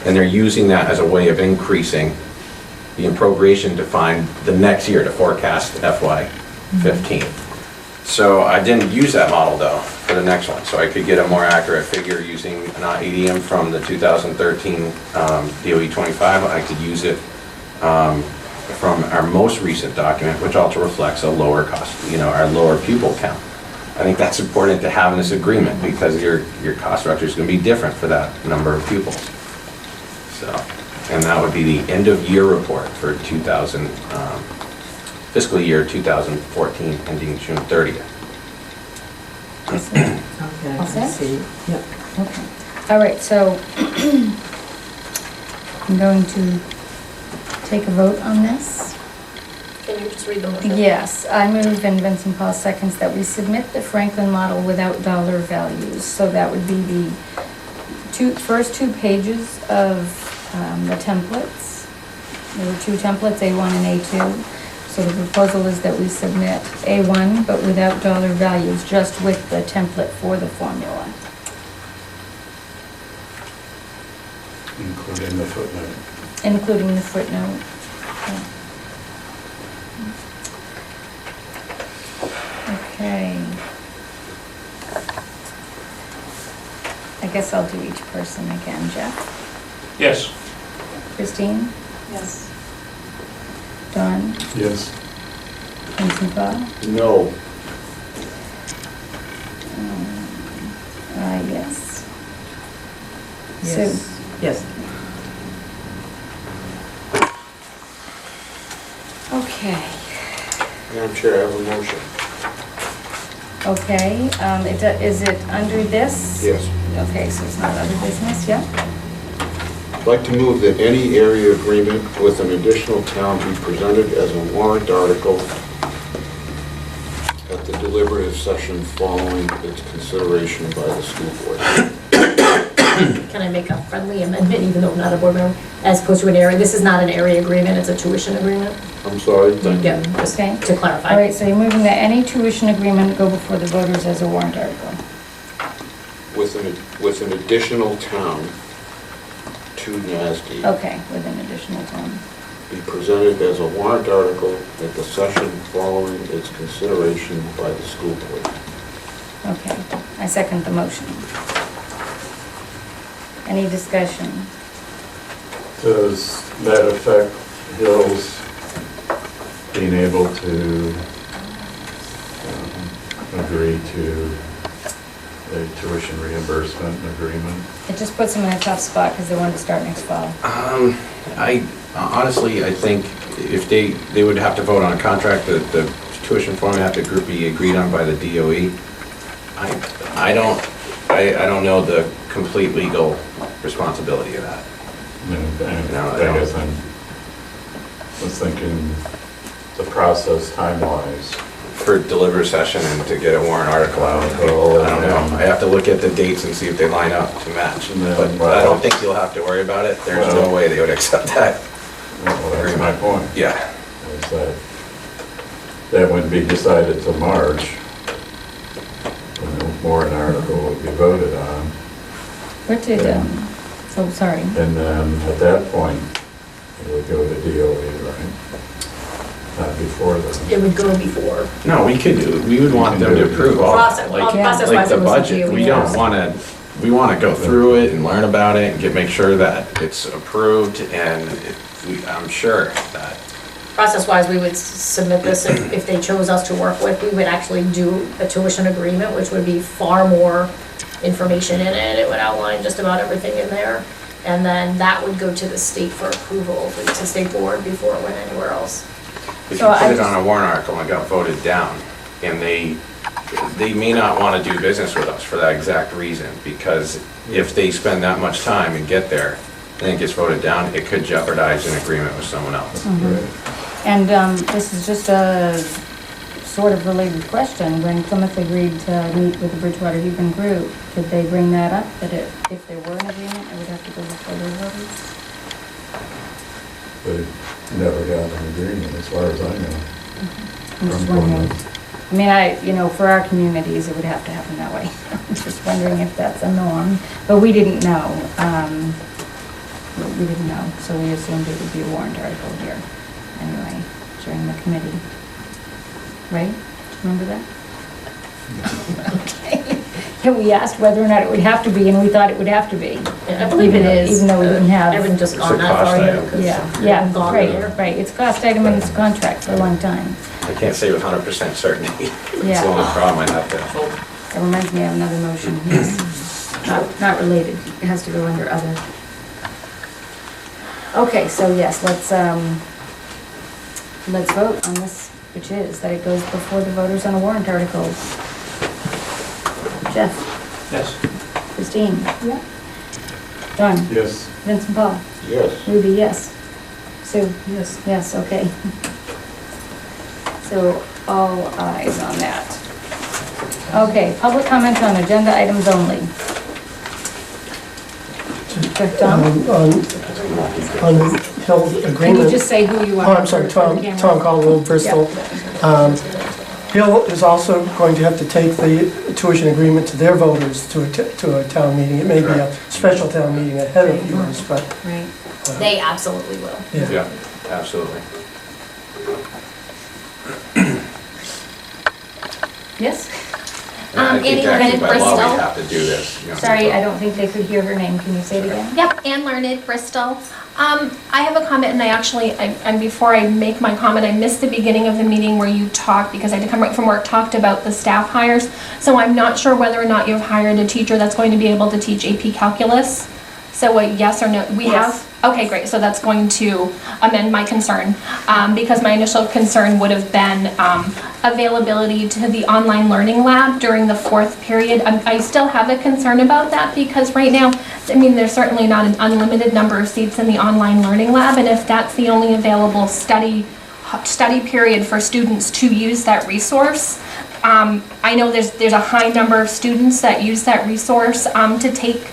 And they're using that as a way of increasing the appropriation to find the next year to forecast FY 15. So I didn't use that model though for the next one, so I could get a more accurate figure using an ADM from the 2013 DOE 25. I could use it from our most recent document, which also reflects a lower cost, our lower pupil count. I think that's important to have in this agreement because your cost structure is going to be different for that number of pupils. So, and that would be the end of year report for fiscal year 2014 ending June 30th. Okay, All I set? see. Yep. Okay. All right, so I'm going to take a vote on this. Can you just read the motion? Yes, I move, and Vincent Paul seconds, that we submit the Franklin model without dollar values. So that would be the first 2 pages of the templates. There were 2 templates, A1 and A2. So the proposal is that we submit A1, but without dollar values, just with the template for the formula. Including the footnote. Including the footnote. Okay. I guess I'll do each person again. Jeff? Yes. Christine? Yes. Don? Yes. Vincent Paul? No. Yes. Yes. Sue? Yes. Okay. Madam Chair, I have a motion. Okay, is it under this? Yes. Okay, so it's not other business, yeah? I'd like to move that any area agreement with an additional town be presented as a warrant article at the deliberative session following its consideration by the school board. Can I make a friendly amendment, even though I'm not a board member, as opposed to an area? This is not an area agreement, it's a tuition agreement. I'm sorry? Yeah, just Okay. to clarify. All right, so you're moving that any tuition agreement go before the voters as a warrant article. With an additional town to NASD. Okay, with an additional town. Be presented as a warrant article at the session following its consideration by the school board. Okay, I second the motion. Any discussion? Does that affect Hills being able to agree to a tuition reimbursement agreement? It just puts them in a tough spot because they want to start next fall. Honestly, I think if they would have to vote on a contract, the tuition form would have to be agreed on by the DOE. I don't know the complete legal responsibility of that. And No, I I don't. guess was thinking the process time-wise. For deliver session and to get a warrant article out, I don't know. I have to look at the dates and see if they line up to match. But I don't think you'll have to worry about it. There's no way they would accept that. Well, that's my point. Yeah. Is that wouldn't be decided till March, when the warrant article would be voted on. What did, so sorry. And then at that point, it would go to DOE, right? Not before then. It would go before. No, we would want them to approve all, Process, like process-wise, the it was up to budget. you. We don't we want to go through it and learn about it and make sure that it's approved, and I'm sure that, Process-wise, we would submit this, and if they chose us to work with, we would actually do a tuition agreement, which would be far more information in it. It would outline just about everything in there. And then that would go to the state for approval, to state board before it went anywhere else. if So you put I it on a warrant article and it got voted down, and they may not want to do business with us for that exact reason, because if they spend that much time and get there, and it gets voted down, it could jeopardize an agreement with someone else. And this is just a sort of related question. When Plymouth agreed to meet with the Bridgewater Hebron group, did they bring that up, that if there were an agreement, it would have to go before their voters? But never got an agreement, as far as I know. I'm just wondering. I mean, for our communities, it would have to happen that way. I'm just wondering if that's a norm, but we didn't know. We didn't know, so we assumed it would be a warrant article here, anyway, during the committee. Right? Do you remember that? Okay. Yeah, we asked whether or not it would have to be, and we thought it would have to be. I believe it is. Even though we didn't have. I haven't just It's a gone that cost far yet. item. 'Cause Yeah, I haven't yeah, gone right, there. right. It's cost item and it's a contract for a long time. I can't say with 100% certainty. It's Yeah. the only problem I have to. That reminds me of another motion, yes. Not related, it has to go under other. Okay, so yes, let's vote on this, which is that it goes before the voters on a warrant article. Jeff? Yes. Christine? Yeah. John? Yes. Vincent Paul? Yes. Ruby, yes. Sue? Yes. Yes, okay. So all eyes on that. Okay, public comment on agenda items only. Tom? On Hill's agreement. Can you just say who you are? Oh, I'm sorry, for the Tom camera? Caldwell, Bristol. Hill is also going to have to take the tuition agreement to their voters to a town meeting. It may be a special town meeting ahead of yours, but, Right. They absolutely will. yeah. Yeah, absolutely. Yes? I think Annie actually Leonard by law Bristol. we have to do this. you know, Sorry, I don't think they could hear her name. Can you say it again? Yep, Ann Learned, Bristol. I have a comment, and and before I make my comment, I missed the beginning of the meeting where you talked, because I had to come right from work, talked about the staff hires. So I'm not sure whether or not you've hired a teacher that's going to be able to teach AP Calculus. So a yes or no? We Yes. have? Okay, great, so that's going to amend my concern, because my initial concern would have been availability to the online learning lab during the 4th period. I still have a concern about that, because right now, I mean, there's certainly not an unlimited number of seats in the online learning lab, and if that's the only available study period for students to use that resource, I know there's a high number of students that use that resource to take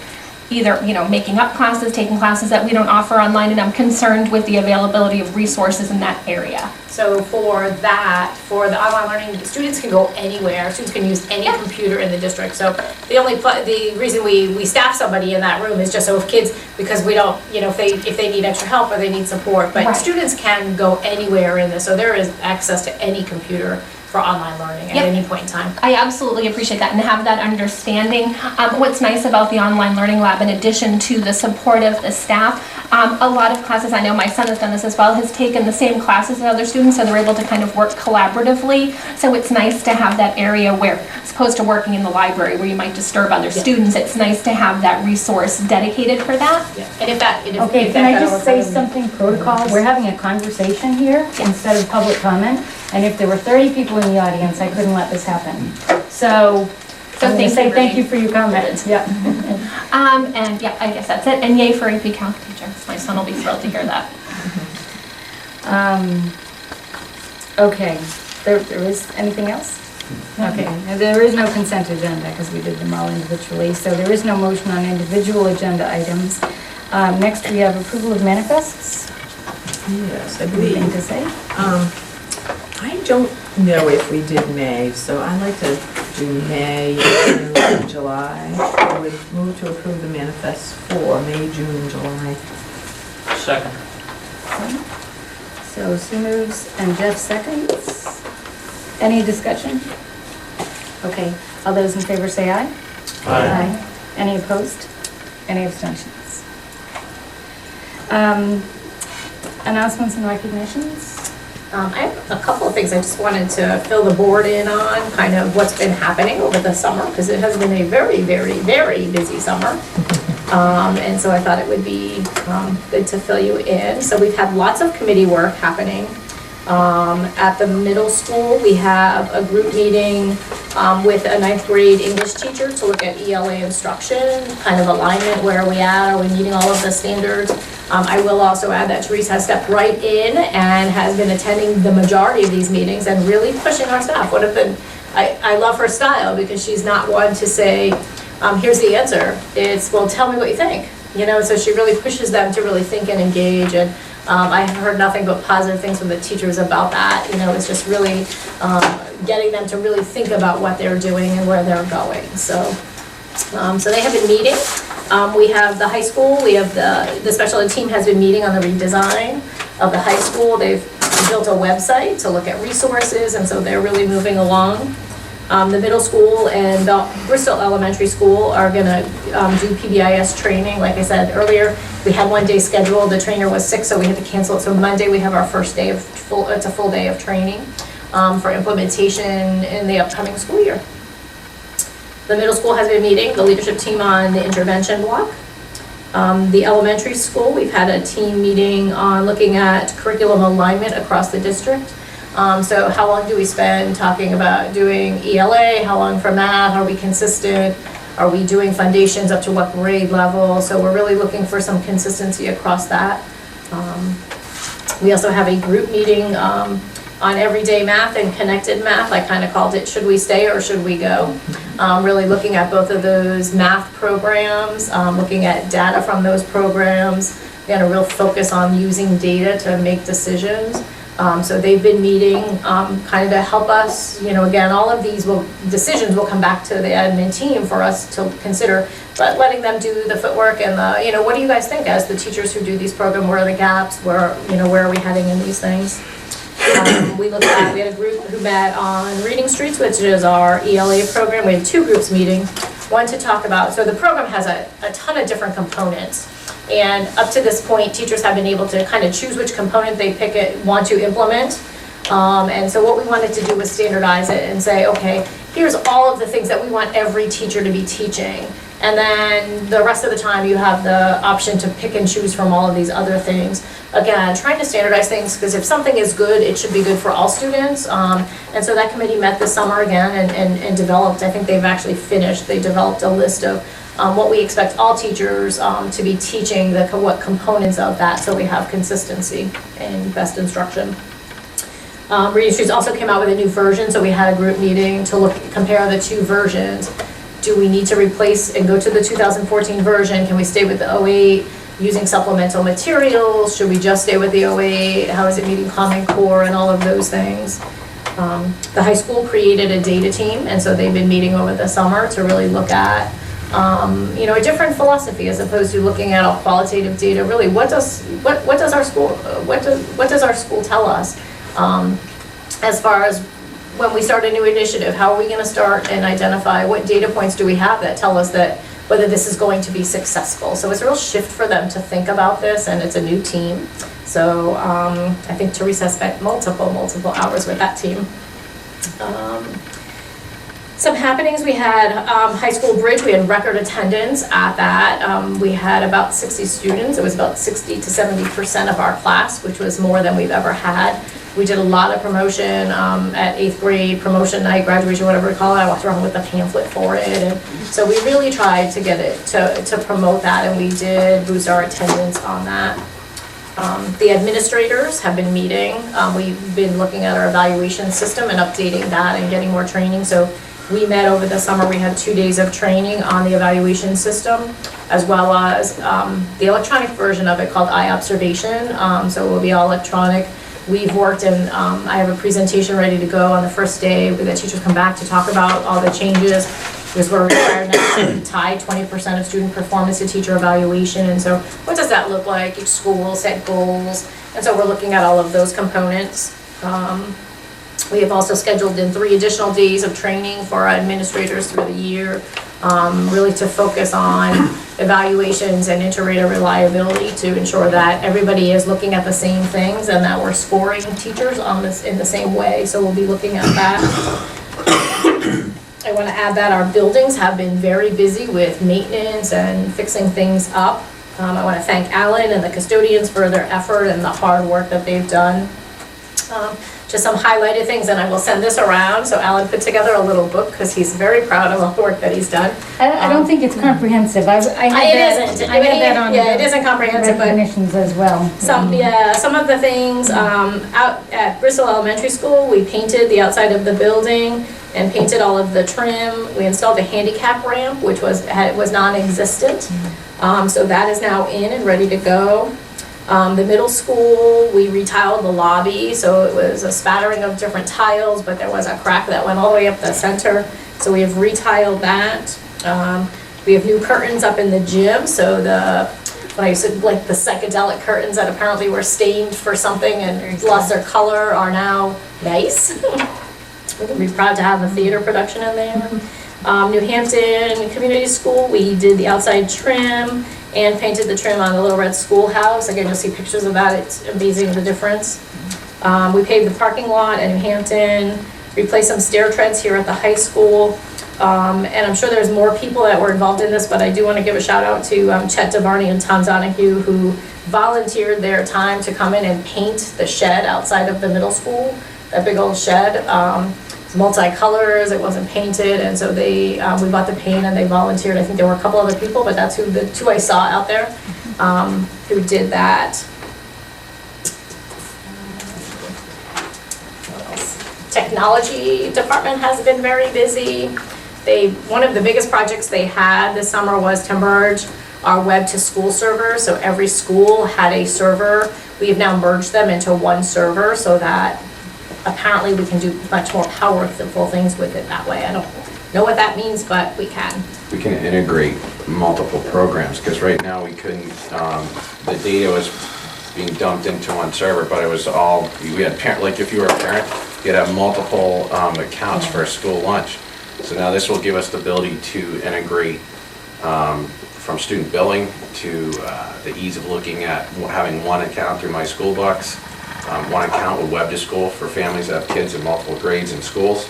either, making up classes, taking classes that we don't offer online, and I'm concerned with the availability of resources in that area. So for that, for the online learning, students can go anywhere, students can use any computer in the district. So the reason we staff somebody in that room is just so if kids, because we don't, if they need extra help or they need support, but Right. Students can go anywhere in this, so there is access to any computer for online learning at Yep. any point in time. I absolutely appreciate that and have that understanding. What's nice about the online learning lab, in addition to the support of the staff, a lot of classes, I know my son has done this as well, has taken the same classes as other students, so they're able to kind of work collaboratively. So it's nice to have that area where, as opposed to working in the library where you might disturb other students, it's nice to have that resource dedicated for that. Yeah. And if that, Okay, can I just say something protocol? We're having a conversation here instead of public comment, and if there were 30 people in the audience, I couldn't let this happen. So I'm going to say thank you for your comments. Yeah. And yeah, I guess that's it. And yay for AP Calc teachers. My son will be thrilled to hear that. Okay, there is anything else? Okay, and there is no consent agenda because we did them all individually, so there is no motion on individual agenda items. Next, we have approval of manifests. Yes, I Anything believe. to say? I don't know if we did May, so I'd like to do May, June, and July. I would move to approve the manifests for May, June, and July. Second. So Sue moves and Jeff seconds. Any discussion? Okay, all those in favor say aye. Aye. Any opposed? Any abstentions? Announcements and recognitions? I have a couple of things I just wanted to fill the board in on, kind of what's been happening over the summer, because it has been a very, very, very busy summer. And so I thought it would be good to fill you in. So we've had lots of committee work happening. At the middle school, we have a group meeting with a 9th grade English teacher to look at ELA instruction, kind of alignment, where are we at, are we meeting all of the standards? I will also add that Therese has stepped right in and has been attending the majority of these meetings and really pushing our staff. I love her style because she's not one to say, here's the answer. It's, well, tell me what you think. So she really pushes them to really think and engage, and I have heard nothing but positive things from the teachers about that. It's just really getting them to really think about what they're doing and where they're going. So they have been meeting. We have the high school, we have the special ed team has been meeting on the redesign of the high school. They've built a website to look at resources, and so they're really moving along. The middle school and the Bristol Elementary School are gonna do PBIS training. Like I said earlier, we had one day scheduled, the trainer was sick, so we had to cancel it. So Monday, we have our first day of it's a full day of training for implementation in the upcoming school year. The middle school has been meeting, the leadership team on the intervention block. The elementary school, we've had a team meeting on looking at curriculum alignment across the district. So how long do we spend talking about doing ELA? How long for math? Are we consistent? Are we doing foundations up to what grade level? So we're really looking for some consistency across that. We also have a group meeting on everyday math and connected math. I kind of called it, should we stay or should we go? Really looking at both of those math programs, looking at data from those programs. We had a real focus on using data to make decisions. So they've been meeting kind of to help us, again, all of these decisions will come back to the admin team for us to consider, but letting them do the footwork and the, what do you guys think as the teachers who do these programs? Where are the gaps? Where are we heading in these things? We had a group who met on Reading Streets, which is our ELA program. We had two groups meeting, one to talk about, so the program has a ton of different components. And up to this point, teachers have been able to kind of choose which component they want to implement. And so what we wanted to do was standardize it and say, okay, here's all of the things that we want every teacher to be teaching. And then the rest of the time, you have the option to pick and choose from all of these other things. Again, trying to standardize things, because if something is good, it should be good for all students. And so that committee met this summer again and developed, I think they've actually finished, they developed a list of what we expect all teachers to be teaching, what components of that, so we have consistency and best instruction. Reading Streets also came out with a new version, so we had a group meeting to compare the two versions. Do we need to replace and go to the 2014 version? Can we stay with the 08 using supplemental materials? Should we just stay with the 08? How is it meeting Common Core and all of those things? The high school created a data team, and so they've been meeting over the summer to really look at a different philosophy as opposed to looking at all qualitative data. Really, what does our school tell us as far as when we start a new initiative? How are we going to start and identify what data points do we have that tell us that whether this is going to be successful? So it's a real shift for them to think about this, and it's a new team. So I think Teresa spent multiple hours with that team. Some happenings, we had high school bridge, we had record attendance at that. We had about 60 students. It was about 60 to 70% of our class, which was more than we've ever had. We did a lot of promotion at 8th grade, promotion night, graduation, whatever we call it. I walked around with a pamphlet for it. And so we really tried to get it, to promote that, and we did boost our attendance on that. The administrators have been meeting. We've been looking at our evaluation system and updating that and getting more training. So we met over the summer. We had 2 days of training on the evaluation system, as well as the electronic version of it called iObservation. So it will be all electronic. We've worked, and I have a presentation ready to go on the first day where the teachers come back to talk about all the changes, because we're required now to tie 20% of student performance to teacher evaluation. And so what does that look like? Each school will set goals. And so we're looking at all of those components. We have also scheduled in 3 additional days of training for our administrators through the year, really to focus on evaluations and inter-rater reliability to ensure that everybody is looking at the same things and that we're scoring teachers on this in the same way. So we'll be looking at that. I want to add that our buildings have been very busy with maintenance and fixing things up. I want to thank Alan and the custodians for their effort and the hard work that they've done. Just some highlighted things, and I will send this around. So Alan put together a little book because he's very proud of all the work that he's done. I don't think it's comprehensive. I had that on it isn't comprehensive, but recognitions as well. Some of the things out at Bristol Elementary School, we painted the outside of the building and painted all of the trim. We installed a handicap ramp, which was non-existent. So that is now in and ready to go. The middle school, we retiled the lobby, so it was a spattering of different tiles, but there was a crack that went all the way up the center, so we have retiled that. We have new curtains up in the gym, so when I said like the psychedelic curtains that apparently were stained for something and lost their color are now nice. We're proud to have a theater production in there. New Hampton Community School, we did the outside trim and painted the trim on the Little Red Schoolhouse. Again, you'll see pictures of that. It's amazing the difference. We paved the parking lot at New Hampton, replaced some stair treads here at the high school. And I'm sure there's more people that were involved in this, but I do want to give a shout out to Chet DeVarney and Tom Donahue, who volunteered their time to come in and paint the shed outside of the middle school, that big old shed. It's multi-colors, it wasn't painted, and so we bought the paint and they volunteered. I think there were a couple other people, but that's the 2 I saw out there who did that. What else? Technology department has been very busy. One of the biggest projects they had this summer was to merge our web to school servers. So every school had a server. We have now merged them into one server so that apparently we can do much more powerful things with it that way. I don't know what that means, but we can. We can integrate multiple programs, because right now we couldn't, the data was being dumped into one server, but it was all, we had parent, like if you were a parent, you'd have multiple accounts for a school lunch. So now this will give us the ability to integrate from student billing to the ease of looking at having one account through My School Bucks. One account with Web to School for families that have kids in multiple grades in schools.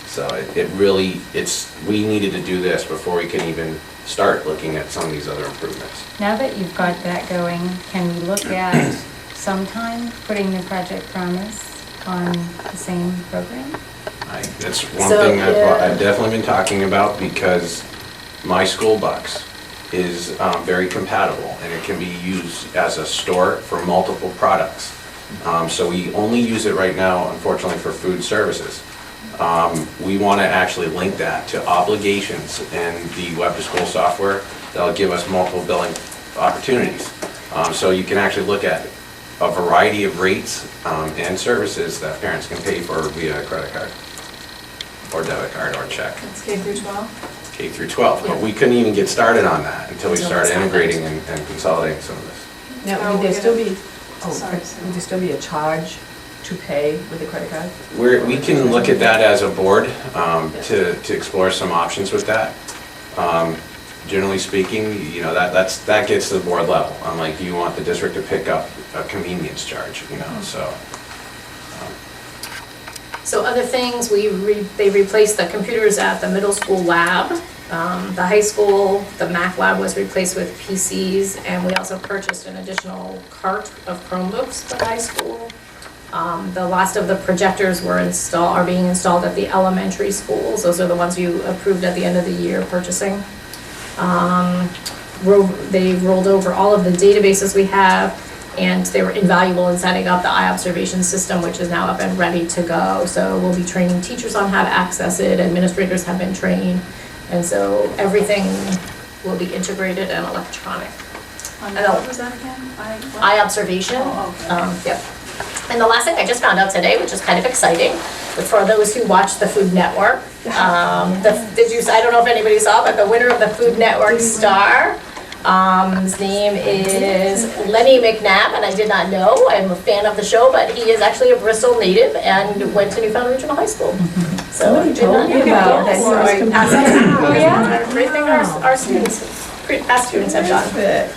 So we needed to do this before we can even start looking at some of these other improvements. Now that you've got that going, can we look at sometime putting the Project Promise on the same program? That's one So, thing yeah. I've definitely been talking about, because my school bucks is very compatible, and it can be used as a store for multiple products. So we only use it right now, unfortunately, for food services. We want to actually link that to obligations and the web-to-school software that'll give us multiple billing opportunities. So you can actually look at a variety of rates and services that parents can pay for via credit card or debit card or check. It's K through 12? K through 12, but we couldn't even get started on that until we Until started this happened. integrating and consolidating some of this. Now, would there still be, Sorry. would there still be a charge to pay with a credit card? We can look at that as a board to explore some options with that. Generally speaking, you know, that gets to the board level. Unlike, do you want the district to pick up a convenience charge, you know, so. So other things, they replaced the computers at the middle school lab. The high school, the Mac lab was replaced with PCs, and we also purchased an additional cart of Chromebooks for the high school. The last of the projectors are being installed at the elementary schools. Those are the ones you approved at the end of the year purchasing. They rolled over all of the databases we have, and they were invaluable in setting up the eye observation system, which is now up and ready to go. So we'll be training teachers on how to access it, administrators have been trained, and so everything will be integrated and electronic. What was that again? Eye observation. Oh, okay. Yep. And the last thing I just found out today, which is kind of exciting, but for those who watch the Food Network, I don't know if anybody saw, but the winner of the Food Network star, his name is Lenny McNabb, and I did not know. I'm a fan of the show, but he is actually a Bristol native and went to Newfoundland Regional High School. So I did not know about that. So I passed that on. Oh, yeah? Great thing our students, past students have done. I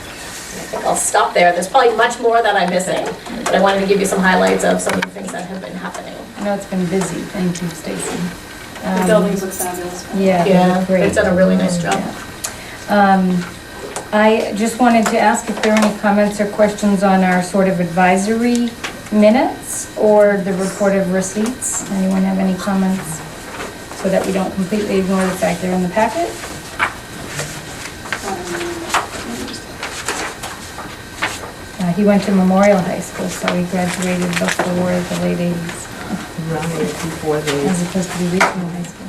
think I'll stop there. There's probably much more that I'm missing, but I wanted to give you some highlights of some of the things that have been happening. I know it's been busy, thank you, Stacy. The buildings look fabulous. Yeah, they Yeah, look great. it's done a really nice job. I just wanted to ask if there are any comments or questions on our sort of advisory minutes or the report of receipts. Anyone have any comments? So that we don't completely ignore the fact they're in the packet? He went to Memorial High School, so he graduated before the late 80s, Around there before they. as opposed to the regional high school.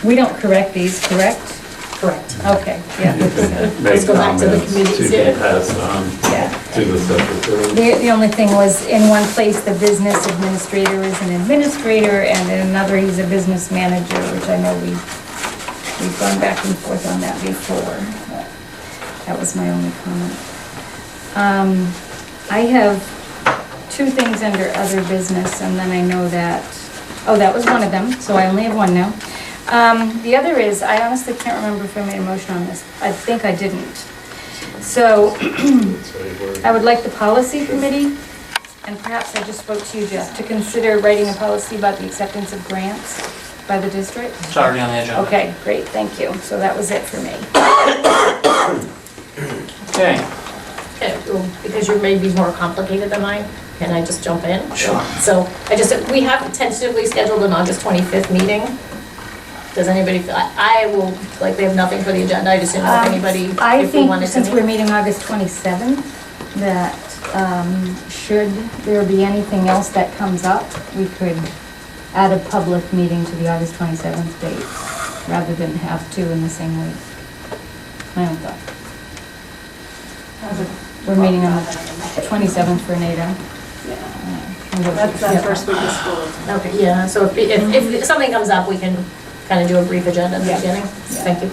We don't correct these, correct? Correct. Okay, yeah. Make go back to the comments committees, to be yeah. passed on Yeah. to the secretary. The only thing was, in one place, the business administrator is an administrator, and in another, he's a business manager, which I know we've gone back and forth on that before. But that was my only comment. I have two things under other business, and then I know that, oh, that was one of them, so I only have one now. The other is, I honestly can't remember if I made a motion on this. I think I didn't. So, I would like the policy committee, and perhaps I just spoke to you, Jeff, to consider writing a policy about the acceptance of grants by the district. It's already on the agenda. Okay, great, thank you. So that was it for me. Okay. Okay, well, because yours may be more complicated than mine, can I just jump in? Sure. So we have tentatively scheduled an August 25th meeting. Does anybody, I will, like, we have nothing for the agenda, I just didn't know if anybody, I if we think, wanted to since we're meet. meeting August 27th, that should there be anything else that comes up, we could add a public meeting to the August 27th date, rather than have two in the same week. My own thought. We're meeting on the 27th for NATO. That's that first week of school. Okay, yeah, so if something comes up, we can kind of do a brief agenda at the Yeah. beginning. Yeah. Thank you.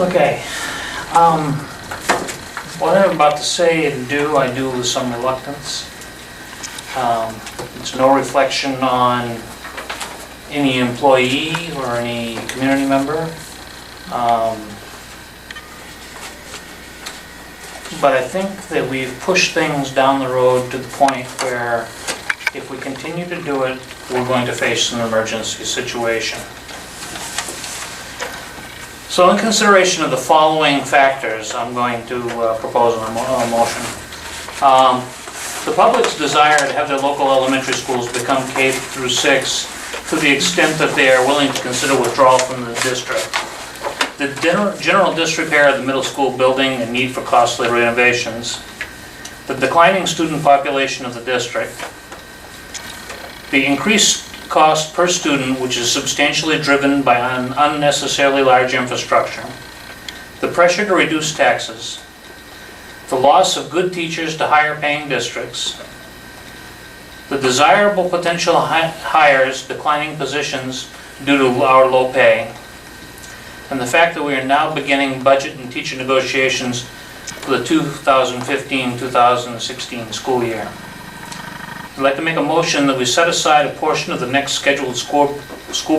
Okay. What I'm about to say and do, I do with some reluctance. It's no reflection on any employee or any community member. But I think that we've pushed things down the road to the point where If we continue to do it, we're going to face an emergency situation. So in consideration of the following factors, I'm going to propose a motion. The public's desire to have their local elementary schools become K through 6 to the extent that they are willing to consider withdrawal from the district. The general disrepair of the middle school building and need for costly renovations. The declining student population of the district. The increased cost per student, which is substantially driven by an unnecessarily large infrastructure. The pressure to reduce taxes. The loss of good teachers to higher paying districts. The desirable potential hires declining positions due to our low pay. And the fact that we are now beginning budget and teacher negotiations for the 2015-2016 school year. I'd like to make a motion that we set aside a portion of the next scheduled school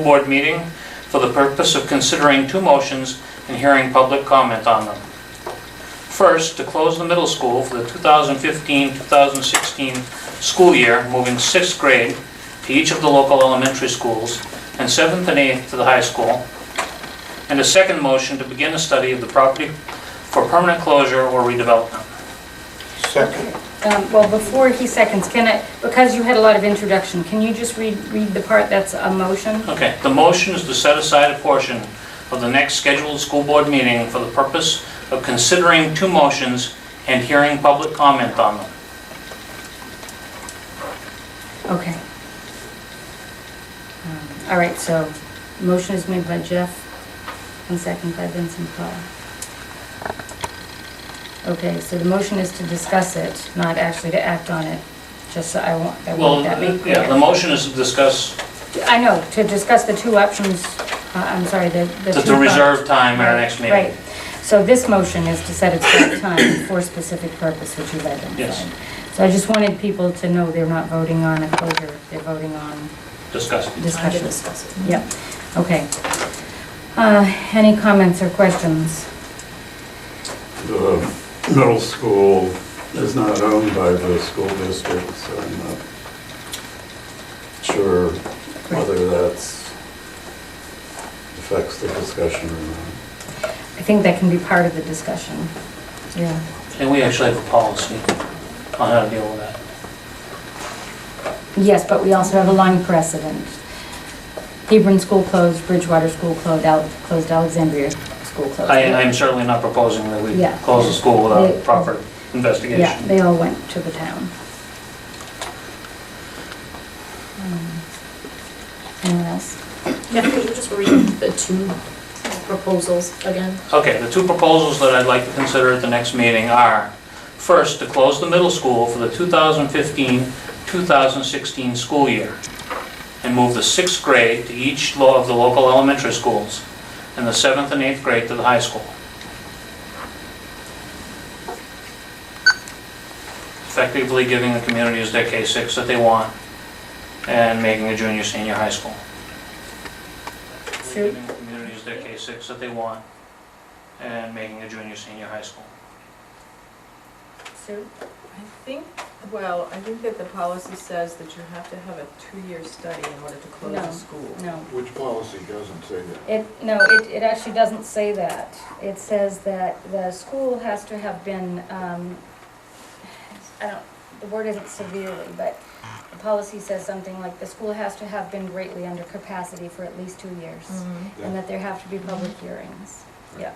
board meeting for the purpose of considering two motions and hearing public comment on them. First, to close the middle school for the 2015-2016 school year, moving 6th grade to each of the local elementary schools and 7th and 8th to the high school. And a second motion to begin a study of the property for permanent closure or redevelopment. Second. Well, before he seconds, because you had a lot of introduction, can you just read the part that's a motion? Okay, the motion is to set aside a portion of the next scheduled school board meeting for the purpose of considering two motions and hearing public comment on them. Okay. All right, so motion is made by Jeff and second by Vincent Paul. Okay, so the motion is to discuss it, not actually to act on it, just so I want that made clear. Yeah, the motion is to discuss, I know, to discuss the two options, I'm sorry, the two... to reserve time at our next meeting. Right. So this motion is to set aside time for a specific purpose, which you've identified. Yes. So I just wanted people to know they're not voting on a closure, they're voting on Discuss. Time to discussion. discuss it. Yep, okay. Any comments or questions? The middle school is not owned by the school district, so I'm not sure whether that's affects the discussion or not. I think that can be part of the discussion. Yeah. And we actually have a policy on how to deal with that. Yes, but we also have a long precedent. Hebron School closed, Bridgewater School closed, Alexandria School closed. I am certainly not proposing that we Yeah. close the school without They- proper investigation. Yeah, they all went to the town. Anyone else? Yeah, could you just read the two proposals again? Okay, the two proposals that I'd like to consider at the next meeting are, first, to close the middle school for the 2015-2016 school year and move the 6th grade to each of the local elementary schools and the 7th and 8th grade to the high school. Effectively giving the communities their K-6 that they want and making a junior, senior high school. Sue? Giving the communities their K-6 that they want and making a junior, senior high school. Sue? I think that the policy says that you have to have a 2-year study in order to close a school. No. Which policy doesn't say that? It actually doesn't say that. It says that the school has to have been, the word isn't severely, but the policy says something like the school has to have been greatly under capacity for at least 2 years, and that there have to be public hearings. Yeah,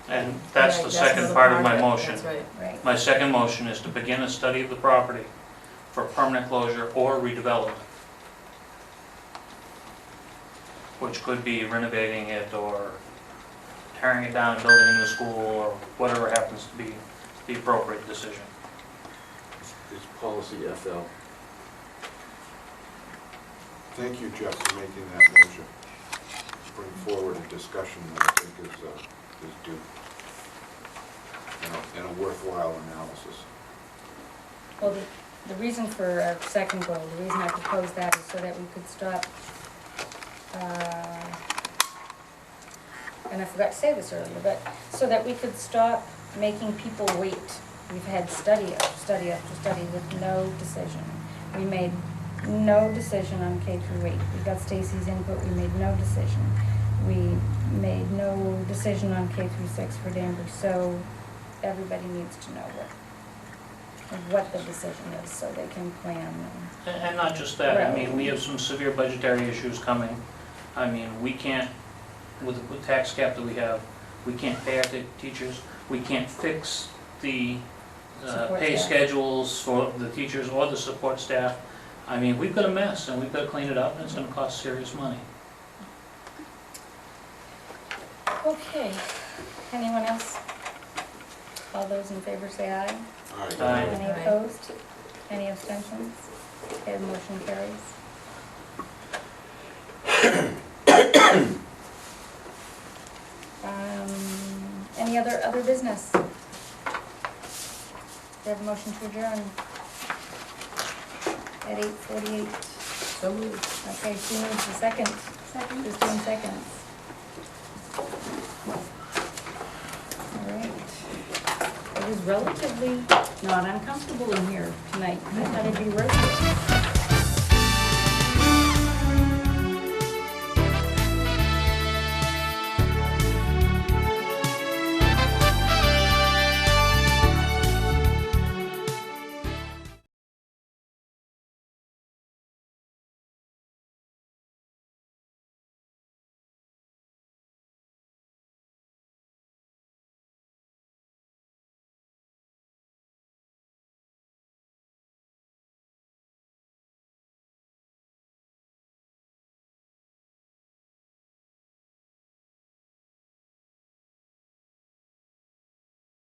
And that's Right, the second another part of my it. motion. That's right. right. My second motion is to begin a study of the property for permanent closure or redevelopment, which could be renovating it or tearing it down and building a new school or whatever happens to be the appropriate decision. It's policy FL. Thank you, Jeff, for making that motion. Bring forward a discussion that I think is due and a worthwhile analysis. Well, the reason for our second goal, the reason I proposed that is so that we could stop, and I forgot to say this earlier, but so that we could stop making people wait. We've had study after study after study with no decision. We made no decision on K through 8. We got Stacy's input, we made no decision. We made no decision on K through 6 for Danbury, so everybody needs to know what the decision is, so they can plan. And not just that, I mean, we have some severe budgetary issues coming. I mean, we can't, with the tax cap that we have, we can't pay our teachers, we can't fix the Support pay staff. schedules for the teachers or the support staff. I mean, we've got a mess, and we've got to clean it up, and it's gonna cost serious money. Okay, anyone else? All those in favor say aye. Aye. Any Aye. opposed? Any abstentions? Okay, the motion carries. Any other business? Do you have a motion to adjourn? At 8:48. So moved. Okay, she moves the second. Second. Who's doing seconds? All right. It was relatively not uncomfortable in here tonight. I thought it'd be roasted.